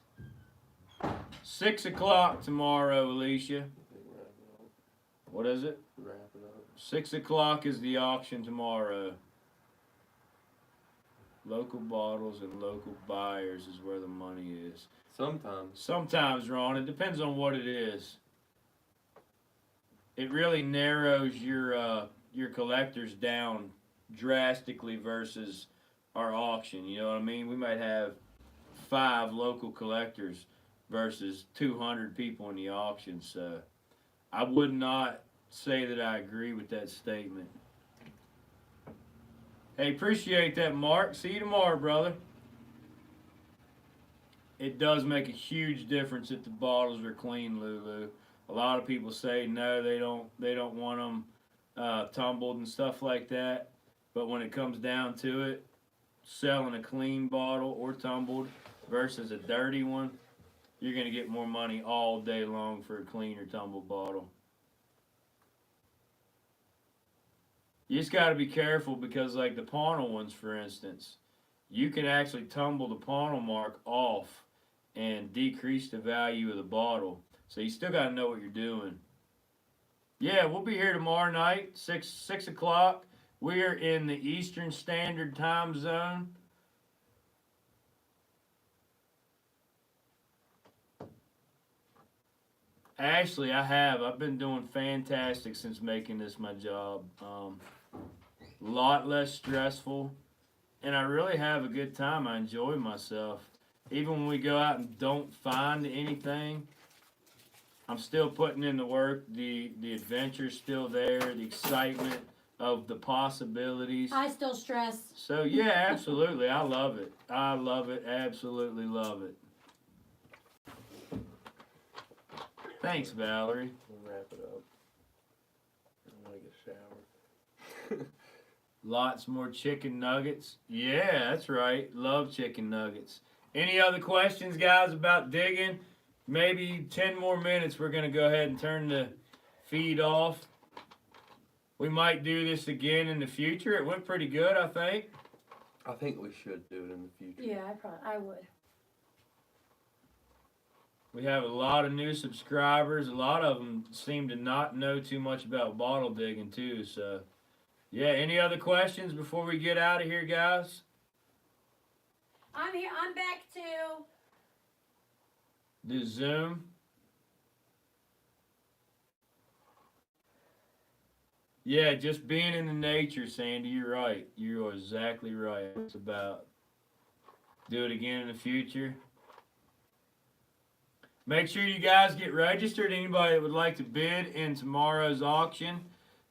6 o'clock tomorrow, Alicia. What is it? Wrap it up. 6 o'clock is the auction tomorrow. Local bottles and local buyers is where the money is. Sometimes. Sometimes, Ron, it depends on what it is. It really narrows your collectors down drastically versus our auction. You know what I mean? We might have 5 local collectors versus 200 people in the auction. So I would not say that I agree with that statement. Hey, appreciate that, Mark. See you tomorrow, brother. It does make a huge difference if the bottles are clean, Lulu. A lot of people say no, they don't want them tumbled and stuff like that. But when it comes down to it, selling a clean bottle or tumbled versus a dirty one, you're going to get more money all day long for a clean or tumbled bottle. You just got to be careful because, like the Pownell ones, for instance, you can actually tumble the Pownell mark off and decrease the value of the bottle. So you still got to know what you're doing. Yeah, we'll be here tomorrow night, 6 o'clock. We are in the Eastern Standard Time Zone. Ashley, I've been doing fantastic since making this my job. Lot less stressful, and I really have a good time. I enjoy myself. Even when we go out and don't find anything, I'm still putting in the work. The adventure's still there. The excitement of the possibilities. I still stress. So yeah, absolutely. I love it. I love it. Absolutely love it. Thanks, Valerie. We'll wrap it up. I'm gonna get a shower. Lots more chicken nuggets. Yeah, that's right. Love chicken nuggets. Any other questions, guys, about digging? Maybe 10 more minutes. We're going to go ahead and turn the feed off. We might do this again in the future. It went pretty good, I think. I think we should do it in the future. Yeah, I would. We have a lot of new subscribers. A lot of them seem to not know too much about bottle digging, too. So, yeah, any other questions before we get out of here, guys? I'm here. I'm back too. Do Zoom. Yeah, just being in the nature, Sandy. You're right. You are exactly right. It's about do it again in the future. Make sure you guys get registered. Anybody that would like to bid in tomorrow's auction,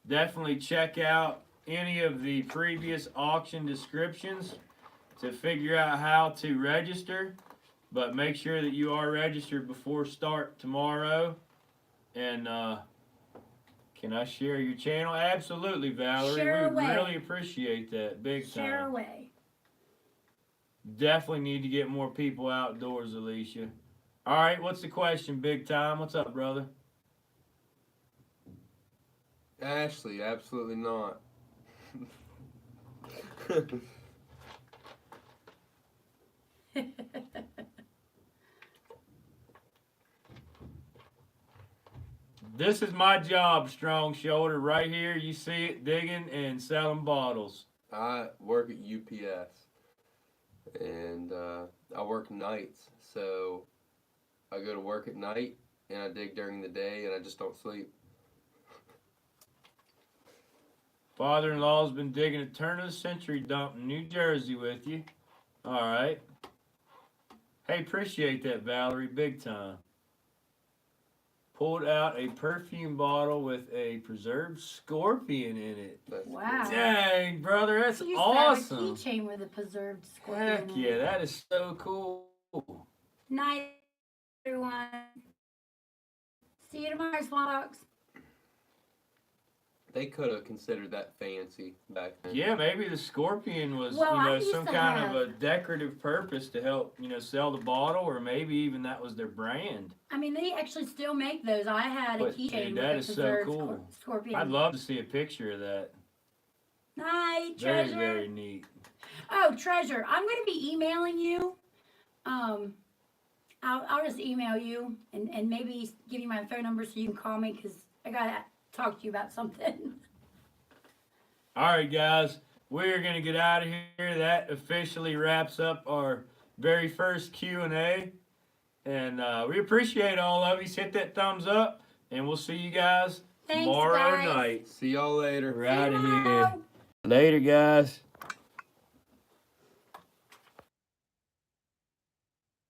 definitely check out any of the previous auction descriptions to figure out how to register. But make sure that you are registered before start tomorrow. And can I share your channel? Absolutely, Valerie. Share We away. really appreciate that. Big time. Share away. Definitely need to get more people outdoors, Alicia. All right, what's the question, Big Time? What's up, brother? Ashley, absolutely not. This is my job, Strong Shoulder, right here. You see it, digging and selling bottles. I work at UPS, and I work nights, so I go to work at night, and I dig during the day, and I just don't sleep. Father-in-law's been digging a turn of the century dump in New Jersey with you. All right. Hey, appreciate that, Valerie, big time. Pulled out a perfume bottle with a preserved scorpion in it. That's Wow. cool. Dang, brother, that's She used awesome. to have a keychain with a preserved scorpion. Heck in it. yeah, that is so cool. Night, everyone. See you tomorrow, Small Dogs. They could have considered that fancy back then. Yeah, maybe the scorpion was, Well, I used some to kind have- of a decorative purpose to help, sell the bottle, or maybe even that was their brand. I mean, they actually still make those. I had a But, keychain dude, with that a is so preserved cool. scorpion. I'd love to see a picture of that. Night, Very, Treasure. very neat. Oh, Treasure, I'm going to be emailing you. I'll just email you and maybe give you my phone number so you can call me because I got to talk to you about something. All right, guys. we're gonna get out of here. That officially wraps up our very first Q&A. And we appreciate all of you. Hit that thumbs up, and we'll see you guys Thanks, tomorrow guys. night. See y'all later. We're out of Tomorrow. here. Later, guys.